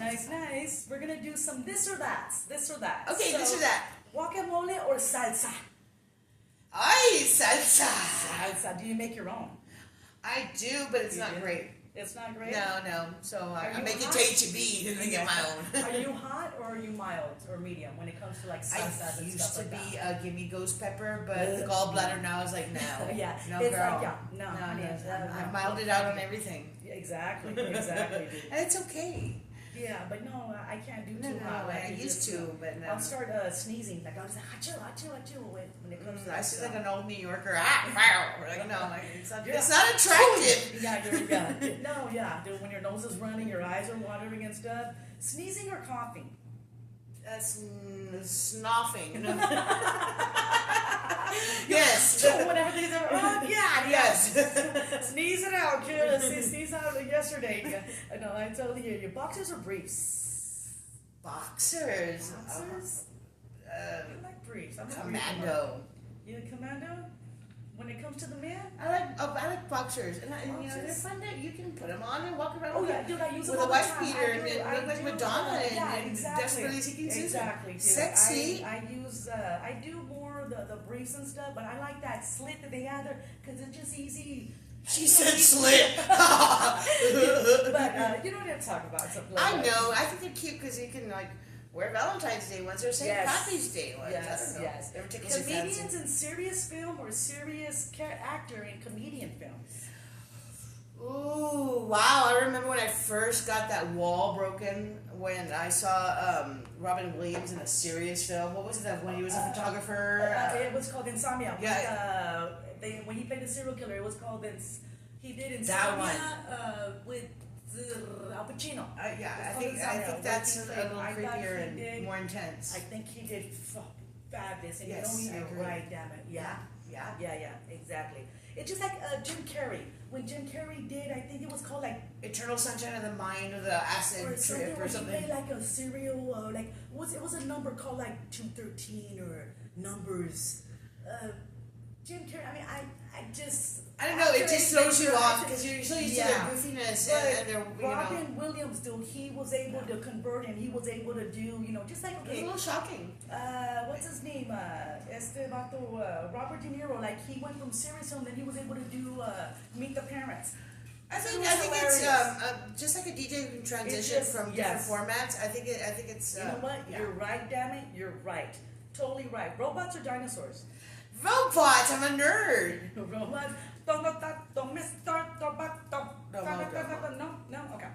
We're going to do some this or that. Okay, so, this or that. Guacamole or salsa? Ay, salsa. Salsa. Do you make your own? I do, but it's not great. It's not great? No. So I make it HB and then get my own. Are you hot or are you mild or medium when it comes to like salsa and stuff like that? I used to be give me ghost pepper, but the gallbladder now is like, no. Yeah. No, it's girl. Like, no. I've miled it out on everything. Exactly, dude. And it's okay. Yeah, but no, I can't do too hot. I used to, but no. I'll start sneezing. Like, I was like, achoo, when it comes to I that sound stuff. like an old New Yorker. It's not attractive. Dude, when your nose is running, your eyes are watering and stuff. Sneezing or coughing? That's snoffing. Yes. Whenever these are, yes. Sneeze it out, kid. Sneeze out yesterday. No, I totally hear you. Boxers or briefs? Boxers. I like briefs. I'm commando. You a commando? When it comes to the man? I like boxers. And they're fun that you can put them on and walk around dude, I use with them a wife beater and look like Madonna and exactly. desperately seeking Susan. Exactly, dude. Sexy. I do more the briefs and stuff, but I like that slit that they have there because it's just easy. She said slit. But you know what I'm talking about. I know. I think they're cute because you can wear Valentine's Day ones or St. Patrick's Day ones. Yes. Comedians in serious film or serious actor in comedian films? Ooh, wow. I remember when I first got that wall broken when I saw Robin Williams in a serious film. What was it when he was a photographer? It was called Insomnia. Yeah. When he played the serial killer, it was called he did Insomnia that one. With Al Pacino. I think that's a little creepier and more intense. I think he did fabulous. And Yes, you know I you're agree. right, damn it. Yeah. Yeah. Exactly. It's just like Jim Carrey. When Jim Carrey did, I think it was called like Eternal Sunshine of the Mind or the Acid Trip or He something. made like a serial, it was a number called like 213 or numbers. Jim Carrey. I mean, I just. I don't know. It just throws you off because you're so used to their goofiness and their, Robin Williams, dude, he was able to convert and he was able to do, just like It's a little shocking. what's his name? Robert De Niro. Like he went from serious film, then he was able to do Meet the Parents. I think it's just like a DJ who can transition from different formats. I think it's. You know what? You're right, damn it. You're right. Totally right. Robots or dinosaurs? Robots. I'm a nerd. Robots. No, okay.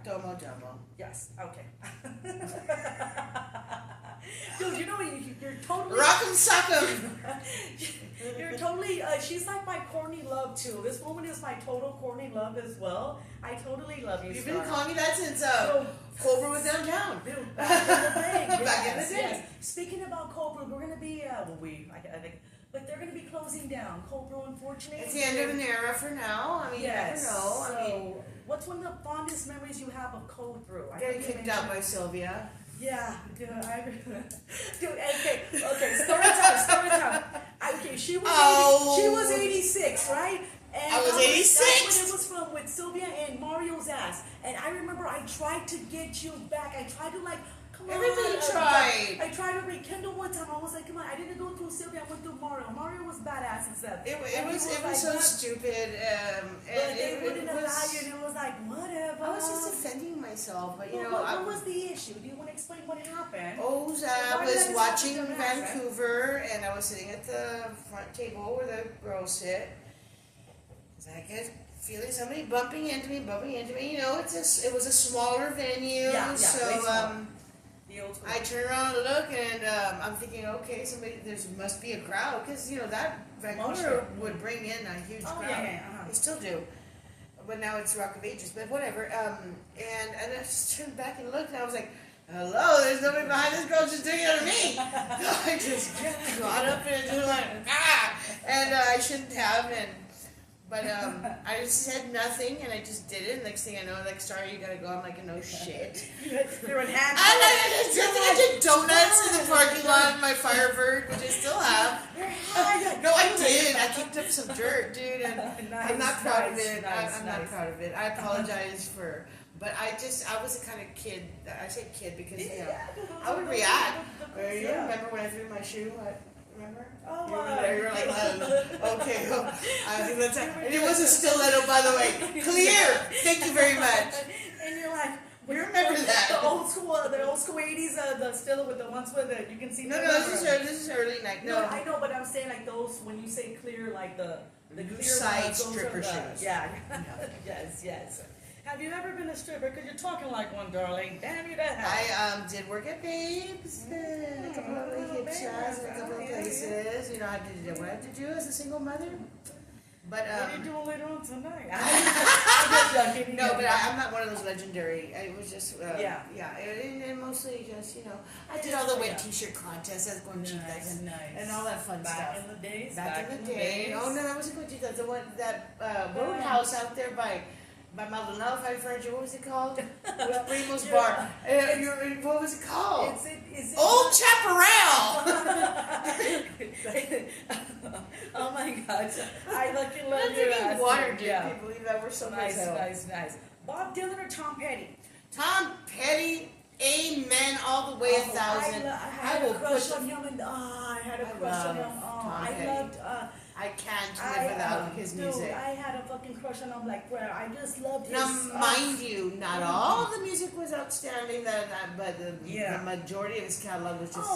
Domo Domo. Yes, okay. Dude, you know you're totally Rock'em sock'em. You're totally. She's like my Courtney Love too. This woman is my total Courtney Love as well. I totally love you. You've been calling me that since Cobra was downtown. Dude, back in the day. Back in the day. Yes. Speaking about Cobra, we're gonna be. I think. But they're going to be closing down. Cobra, unfortunately. It's the end of an era for now. I mean, yes. You never know. So, what's one of the fondest memories you have of Cobra? Getting kicked out by Sylvia. Yeah, dude, okay, story time. Okay, she was 86, right? And I was 86. That's when it was from with Sylvia and Mario's ass. And I remember I tried to get you back. I tried to Everybody tried. I tried to rekindle one time. I was like, come on. I didn't go through Sylvia. I went through Mario. Mario was badass and stuff. It was so stupid. But they wouldn't allow you. And it was like, whatever. I was just defending myself. But, what was the issue? Do you want to explain what happened? I was watching Vancouver, and I was sitting at the front table where the girls sit. I kept feeling somebody bumping into me. It was a smaller venue. I turn around and look, and I'm thinking, okay, there must be a crowd, because that Vancouver would bring in a huge crowd. They still do, but now it's Rock of Ages. But whatever. And I just turned back and looked, and I was like, hello, there's nobody behind this girl just doing it to me. I just got up and just like and I shouldn't have, But I just said nothing, and I just did it. Next thing I know, like, sorry, you gotta go. I'm like, no shit. You're an asshole. I did donuts in the parking lot of my Firebird, which I still have. No, I did. I kicked up some dirt, dude, and I'm not proud of it. I'm not proud of it. I apologize for. But I was the kind of kid. I say kid because I would react. You remember when I threw my shoe? Remember? Oh, you were like, okay. And it was a stiletto, by the way. Clear. Thank you very much. And you're like, you remember that? The old school 80s, the still with the ones with you can see. No, this is early night. No, I know, but I'm saying like those when you say clear, like the clear side stripper shoes. Yeah. Yes. Have you ever been a stripper? Because you're talking like one, darling. Damn you, that I did work at Babes, a couple of hip shops, and a couple of places. I did what I had to do as a single mother. But what are you doing later on tonight? No, but I'm not one of those legendary. It was just and mostly just I did all the wet T-shirt contests. I was going to and all that fun stuff. Back in the days. Oh no, I wasn't going to the one that roadhouse out there by Maldonado Fine Furniture. What was it called? It was Primo's Bar. What was it called? Is it Old Chaparral. Oh my God! I lucky love I'm your drinking ass. water, dude. Yeah. Can you believe that? We're so Nice. Bob Dylan or Tom Petty? Tom Petty, amen, all the way 1,000. I had a crush on him, and I had a crush on him. I loved. I can't live without his music. Dude, I had a fucking crush on him, like where I just loved his. Now, mind you, not all the music was outstanding, but the majority of his catalog was just.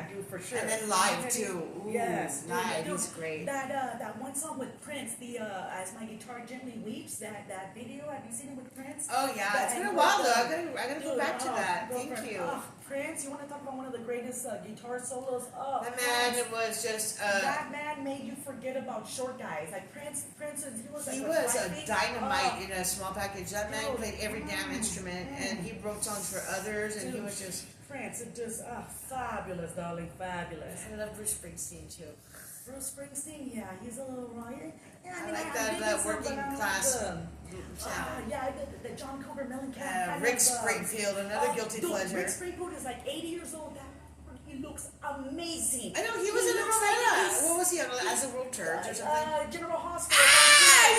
Dude, for sure. And then live too. Ooh, yes, live, he's great. That one song with Prince, As My Guitar Gently Weeps, that video. Have you seen it with Prince? Oh yeah, it's been a while though. I gotta go back to that. Thank you. Prince, you want to talk about one of the greatest guitar solos? That man was just. That man made you forget about short guys. Like Prince, he was a dynamite in a small package. That man played every damn instrument, and he wrote songs for others, and he was just. Prince, it just fabulous, darling, fabulous. I love Bruce Springsteen too. Bruce Springsteen, yeah, he's a little right. Yeah, I like that working class. Yeah, the John Cougar Mellencamp. Rick Springfield, another guilty pleasure. Rick Springfield is like 80 years old. He looks amazing. I know, he was in Atlanta. What was he on? As a World Church or something? General Hospital.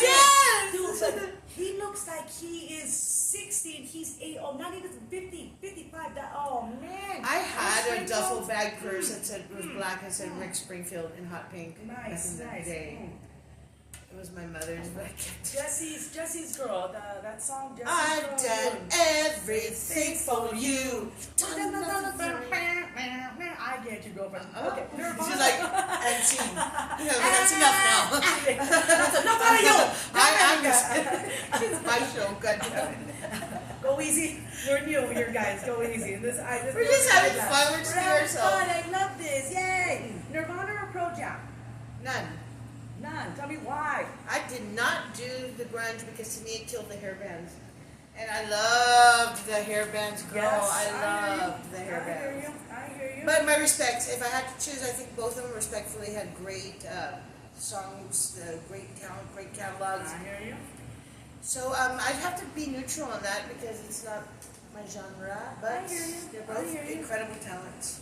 Yes! Dude, but he looks like he is 60 and he's not even 50, 55. Oh, man. I had a duffel bag purse that said, it was black and said Rick Springfield in hot pink. Nice, back in the day. It was my mother's, but I kept it. Jesse's Girl, that song, Jesse's I've Girl. done everything for you. I get you, girlfriend. Okay, She's like, and sing. That's enough now. That's enough out of you. I'm just, my show, God. Go easy. We're new here, guys. Go easy. We're just having fun. We're just being ourselves. I love this. Yay. Nirvana or Pearl Jam? None. None. Tell me why. I did not do the grunge because to me it killed the hair bands. And I loved the hair bands, girl. Yes, I loved the hair bands. I hear you. But my respects, if I had to choose, I think both of them respectfully had great songs, great talent, great catalogs. I hear you. So I'd have to be neutral on that because it's not my genre, but I hear you. they're both incredible talents.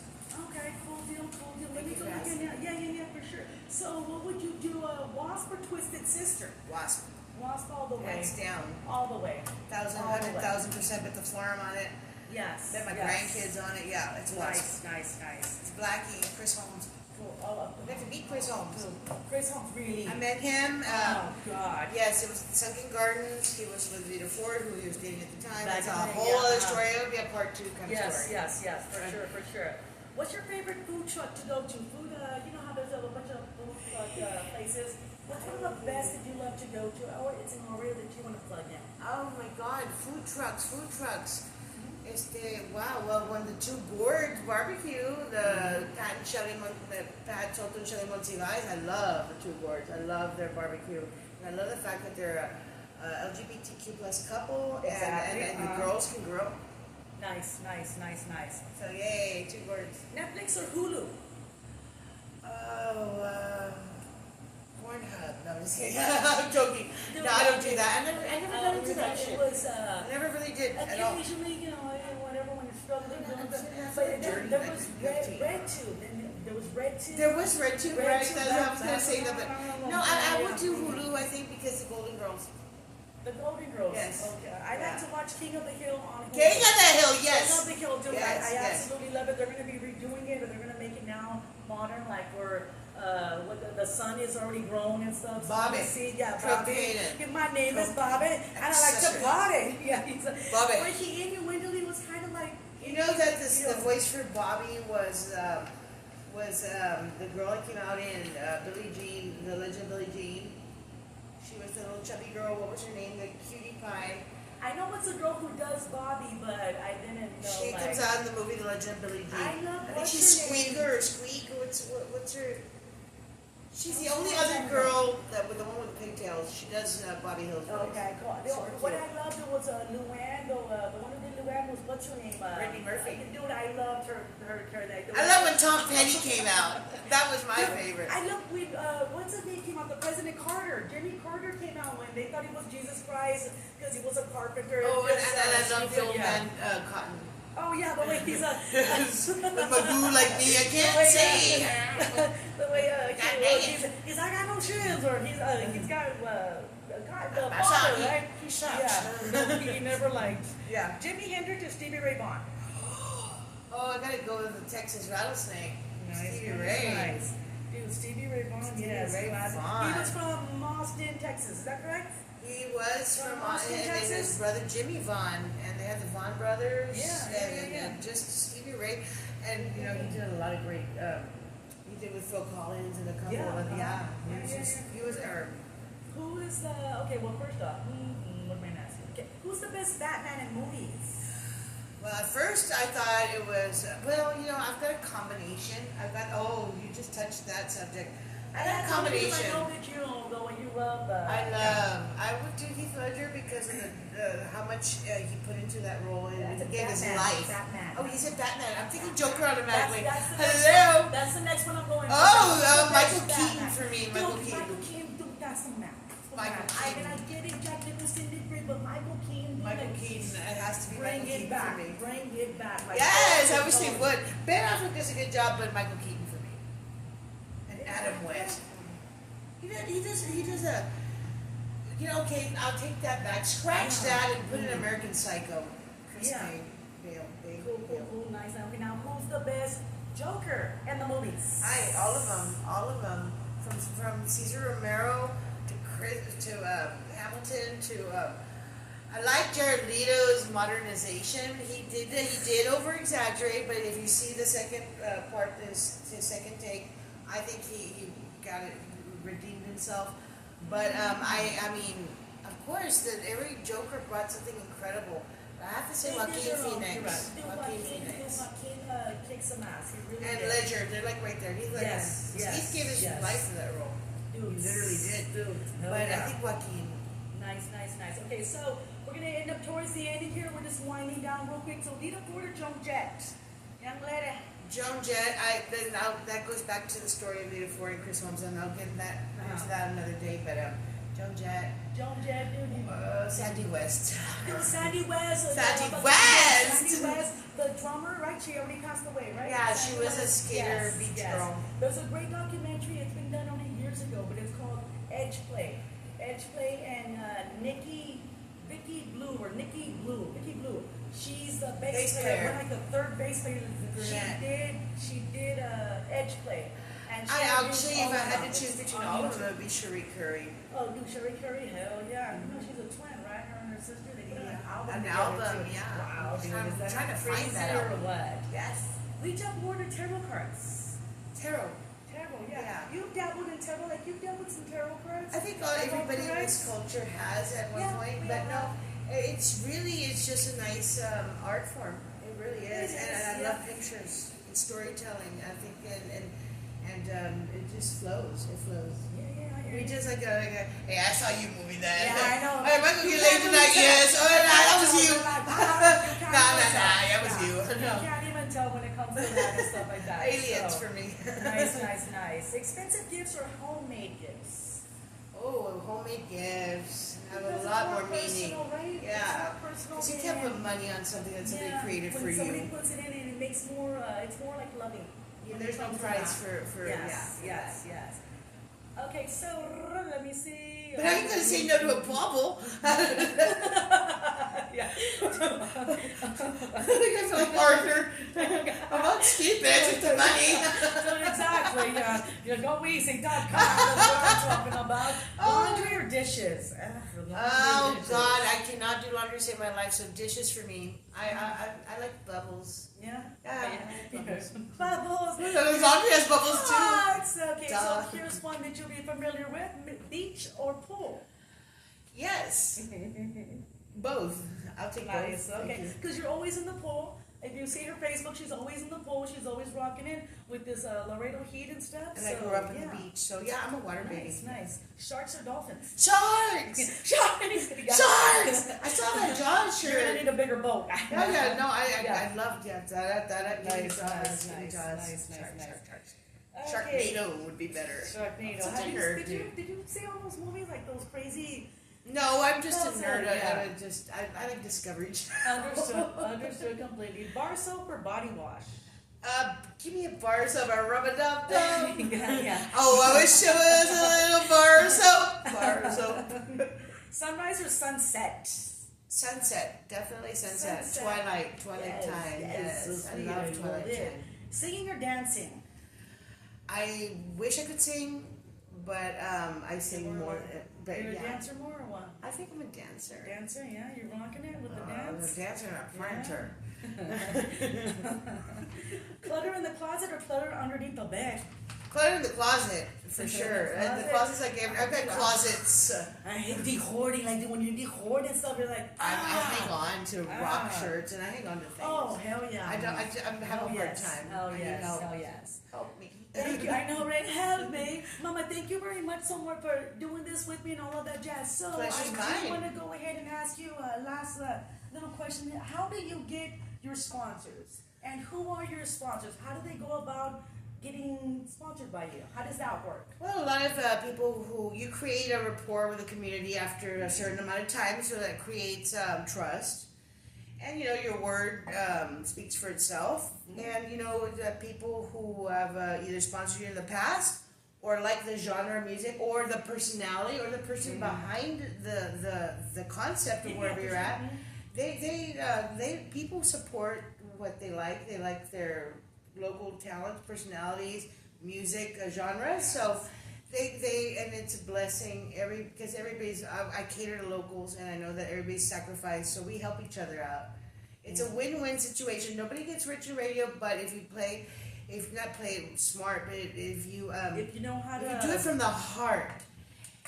Okay, cool deal. Let me go again. Yeah, for sure. So what would you do, Wasp or Twisted Sister? Wasp. Wasp all the way. Hands down. All the way. 100,000% bet the farm on it. Yes. Bet my grandkids on it. Yeah, it's Wasp. Nice. It's Blackie and Chris Holmes. Cool. I got to meet Chris Holmes. Chris Holmes, really? I met him. Oh, God. Yes, it was the Sunken Gardens. He was with Vita Ford, who he was dating at the time. Back That's a then, whole other story. It would be a part 2 kind of story. Yes, for sure. What's your favorite food truck to go to? Food, you know how there's a bunch of food truck places. What's one of the best that you love to go to, or it's an area that you want to plug in? Oh my God, food trucks. When the 2 Gourds barbecue, the Pat Soto and Shelly Monsivais, I love the 2 Gourds. I love their barbecue. And I love the fact that they're a LGBTQ plus couple, Exactly. and the girls can grow. Nice. So yay, 2 Gourds. Netflix or Hulu? Pornhub. No, I'm just kidding. I'm joking. No, I don't do that. I never got into that shit. I never really did at all. Occasionally, whatever, when you're struggling, But there was RedTube. There was RedTube. There was RedTube, right? RedTube, I was gonna say that, but no, I would do yeah. Hulu. I think because the Golden Girls. The Golden Girls. Yes. Okay. I like to watch King of the Hill on Hulu. King of the Hill, yes. King of the Hill, too. Yes, I yes. absolutely love it. They're going to be redoing it, or they're going to make it now modern, like where the sun is already grown and stuff. So Bobby. Yeah, Bobby. Procreated. My name is Bobby, and I like to party. Yeah, Bobby. When he innuendoly was kind of like. You know that the voice for Bobby was the girl that came out in Billie Jean, The Legend of Billie Jean. She was the little chubby girl. What was her name? The cutie pie. I know it's a girl who does Bobby, but I didn't know. She comes out in the movie The Legend of Billie Jean. I think she's Squeaker or Squeak. What's her? She's the only other girl with the one with the pigtails. She does Bobby Hill's voice. Okay, cool. What I loved was Luann. The one who did Luann was what's her name? Brittany Murphy. Dude, I loved her. I love when Tom Petty came out. That was my favorite. I love when what's his name came out? The President Carter. Jimmy Carter came out when they thought he was Jesus Christ because he was a carpenter. Oh, and I love the old man Cotton. Oh yeah, the way he's the Magoo like me, I can't see. The way he's I got no shoes, or he's got the father, right? He sucks. Yeah, he never liked. Yeah. Jimi Hendrix or Stevie Ray Vaughan? Oh, I gotta go with the Texas Rattlesnake. Nice. Stevie Ray. Nice. Dude, Stevie Ray Vaughan, yes. Ray Vaughan. He was from Austin, Texas. Is that correct? He was from Austin, and Texas? then his brother Jimmy Vaughn, and they had the Vaughn brothers. Yeah. And just Stevie Ray, and he did a lot of great. He did with Phil Collins and a couple of He was Who is the Well, first off, what am I asking? Okay, who's the best Batman in movies? Well, at first I thought it was I've got a combination. You just touched that subject. I got a combination. I know that you love I would do Heath Ledger because because of how much he put into that role and That's he gave his Batman. life. Batman. Oh, he's a Batman. I'm thinking Joker automatically. Hello. That's the next one I'm going. Michael Keaton for me. Michael Keaton. Dude, that's the man. Michael Keaton. I get it, Jack Nicholson did great, but Michael Keaton. Michael Keaton. It has to be Bring Michael it Keaton back. for me. Bring it back. Like, Yes, I wish they would. Ben Affleck does a good job, but Michael Keaton for me. And Adam West. He does a. You know, okay, I'll take that back. Scratch that and put an American Psycho. Chris Bale. Cool, nice. Okay, now who's the best Joker in the movies? All of them. From Cesar Romero to Hamilton to. I like Jared Leto's modernization. He did over exaggerate, but if you see the second part, his second take, I think he got it, redeemed himself. But I mean, of course, that every Joker brought something incredible. I have to say Joaquin Phoenix. Joaquin kicks some ass. He really And did. Ledger, they're like right there. He's like, he gave his life to that role. Dude, He literally did. Dude, But I think Joaquin. Nice. Okay, so we're gonna end up towards the ending here. We're just winding down real quick. So Lita Ford or Joan Jett? Young lady. Joan Jett, that goes back to the story of Lita Ford and Chris Holmes, and I'll get into that another day. But Joan Jett, dude. Sandy West. Sandy West. Sandy West. Sandy West, the drummer, right? She already passed away, right? Yeah, Sandy she was a West. skater, beach girl. There's a great documentary. It's been done only years ago, but it's called Edge Play, and Nikki Blue. She's the bass player, like the third bass player. She did Edge Play. And I actually, if I had to choose between all of them, it would be Cherie Curry. Oh, Cherie Curry, hell yeah. You know she's a twin, right? Her and her sister, they did an album. An together, album, too. yeah. Wow, dude, I'm is that trying to find crazy that or album. what? Yes. We jump more to tarot cards. Tarot. Tarot, Yeah. yeah. You've dabbled in tarot, like you've dealt with some tarot cards? I think everybody in this culture has at one point, but no, it's just a nice art form. It really is, and I love pictures and storytelling. I think, and it just flows. It flows. We just like a, hey, I saw you moving that. Yeah, I know. Hey, am I gonna get laid tonight? Yes. Oh, no, that was you. Nah, that was you. You can't even tell when it comes to that and stuff like that. Aliens for me. Nice. Expensive gifts or homemade gifts? Oh, homemade gifts have a lot more meaning. Right? Yeah. Because you can't put money on something that somebody created for you. When somebody puts it in, it makes more, it's more like loving. There's no price for Yes. Okay, so let me see. But I ain't gonna say no to a bauble. Yeah. I feel like Arthur. I'm not stupid with the money. Exactly. GoEasy.com. That's what I'm talking about. Laundry or dishes? Oh God, I cannot do laundry to save my life. So dishes for me. I like bubbles. Yeah. Bubbles. Bubbles. Laundry has bubbles too. Okay, so here's one that you'll be familiar with: beach or pool. Yes. Both. I'll take Nice. both. Okay, because you're always in the pool. If you see her Facebook, she's always in the pool. She's always rocking in with this Laredo heat and stuff. And I grew up in the beach, so yeah, I'm a water baby. Nice. Sharks or dolphins? Sharks! Sharks! Sharks! I saw that Jaws shirt. You're gonna need a bigger boat. I loved that. Nice. Sharknado would be better. Sharknado. Did you see all those movies, like those crazy? No, I'm just a nerd. I like Discovery Channel. Understood completely. Bar soap or body wash? Give me a bar soap, a rub-a-dub-dub. Yeah. Oh, I wish it was a little bar soap. Sunrise or sunset? Sunset, definitely sunset. Twilight time. Yes, I love Twilight time. Singing or dancing? I wish I could sing, but I sing more. But You're a dancer more or what? I think I'm a dancer. Dancer, yeah, you're rocking it with the dance. I'm a dancer and a planter. Clutter in the closet or clutter underneath the bed? Clutter in the closet, for sure. And the closet's like, I've got closets. I hate de-hoarding, like when you de-hoard and stuff, you're like, I hang on to rock shirts and I hang on to things. Oh, hell yeah. I have a hard time. Hell yes. Help me. Thank you. I know, right? Help me. Mama, thank you very much so much for doing this with me and all of that jazz. So Pleasure's I do mine. want to go ahead and ask you a last little question. How do you get your sponsors? And who are your sponsors? How do they go about getting sponsored by you? How does that work? Well, a lot of people who you create a rapport with the community after a certain amount of time, so that creates trust. And your word speaks for itself. And the people who have either sponsored you in the past, or like the genre of music, or the personality, or the person behind the concept of wherever you're at, they people support what they like. They like their local talents, personalities, music, genres. So they and it's a blessing because everybody's I cater to locals, and I know that everybody's sacrificed, so we help each other out. It's a win-win situation. Nobody gets rich in radio, but if you not play smart, but if you know how to do it from the heart.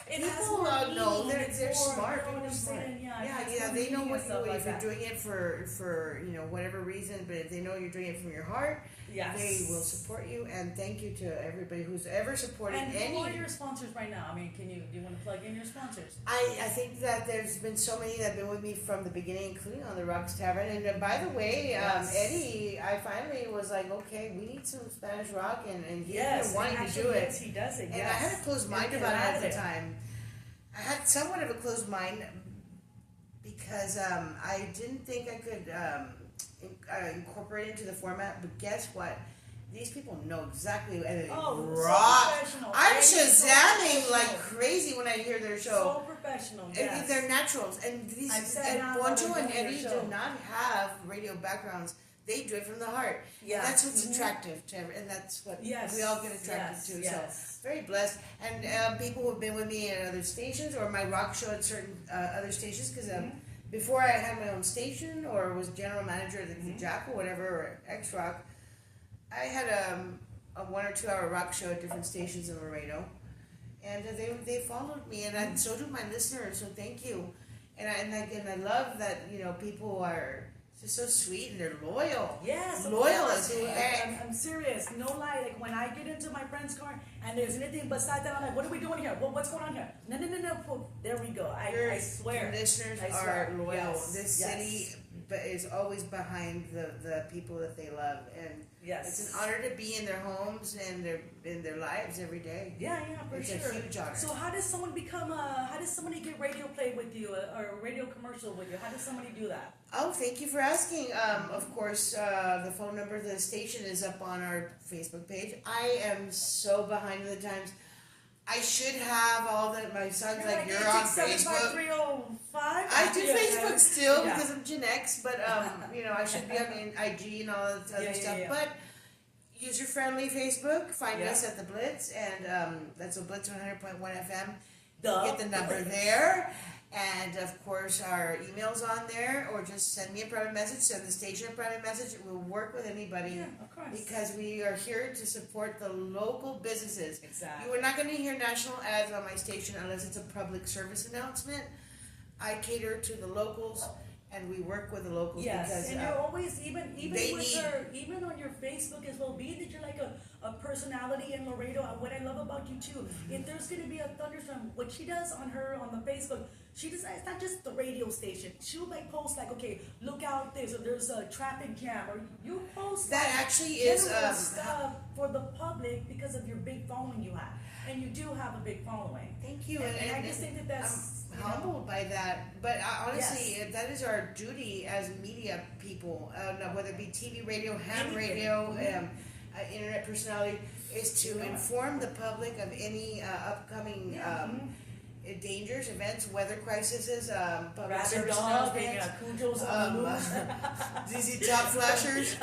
People know they're smart. You know People are smart. Yeah, They know what like if you're doing it for whatever reason, but if they know you're doing it from your heart, they will support you. And thank you to everybody who's ever supported and any. who are your sponsors right now? I mean, do you want to plug in your sponsors? I think that there's been so many that have been with me from the beginning, including On The Rocks Tavern. And by the way, Eddie, I finally was like, okay, we need some Spanish rock, and he's been wanting to do it. Yes, he does it. And I had a closed mind about it at the time. I had somewhat of a closed mind because I didn't think I could incorporate it into the format. But guess what? These people know exactly and they rock. So I'm shazamming like crazy when I hear their show. So professional, And they're naturals. And Poncho and Eddie do not have radio backgrounds. They do it from the heart. Yeah. That's what's attractive to everyone, and that's what we all get attracted to. So very blessed. And people who have been with me at other stations, or my rock show at certain other stations, because before I had my own station or was general manager of the Jackal, whatever, or X Rock, I had a 1 or 2 hour rock show at different stations in Laredo, and they followed me, and so do my listeners. So thank you. And I love that people are just so sweet and they're loyal. Yes, loyal as heck. I'm serious. No lie. Like when I get into my friend's car and there's anything besides that, I'm like, what are we doing here? What's going on here? No. There we go. I swear. Your listeners are loyal. This city is always behind the people that they love, and it's an honor to be in their homes and in their lives every day. Yeah, for sure. It's a huge honor. So how does someone how does somebody get radio play with you or a radio commercial with you? How does somebody do that? Oh, thank you for asking. Of course, the phone number of the station is up on our Facebook page. I am so behind the times. I should have all that. My son's you're on Facebook. 305. I do Facebook still because I'm Gen X, but I should be on IG and all that other stuff. But user-friendly Facebook. Find us at The Blitz, and that's a Blitz 100.1 FM. Get the number there. And of course, our email's on there, or just send me a private message, send the station a private message. We'll work with anybody because we are here to support the local businesses. Exactly. You are not going to hear national ads on my station unless it's a public service announcement. I cater to the locals, and we work with the locals because and you're always even on your Facebook as well. Being that you're like a personality in Laredo, what I love about you too, if there's gonna be a thunderstorm, what she does on the Facebook, it's not just the radio station. She'll post okay, look out, there's a traffic jam, or you post that actually is stuff for the public because of your big following you have, and you do have a big following. Thank you, and I just think that's. I'm humbled by that, but honestly, that is our duty as media people, whether it be TV, radio, ham radio, internet personality, is to inform the public of any upcoming dangers, events, weather crises, public service announcements, ZZ Top flashers,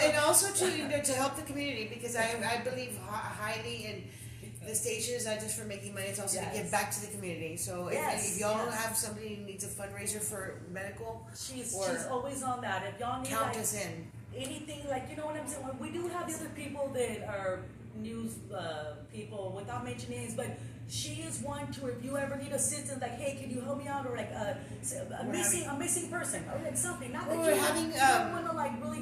and also to help the community, because I believe highly in. The station is not just for making money; it's also to give back to the community. So if y'all have somebody who needs a fundraiser for medical, she's always on that. If y'all need count us in. Anything you know what I'm saying. We do have the other people that are news people without mentioning names, but she is one to. If you ever need assistance, hey, can you help me out, or a missing person, or something. Not that you want to really.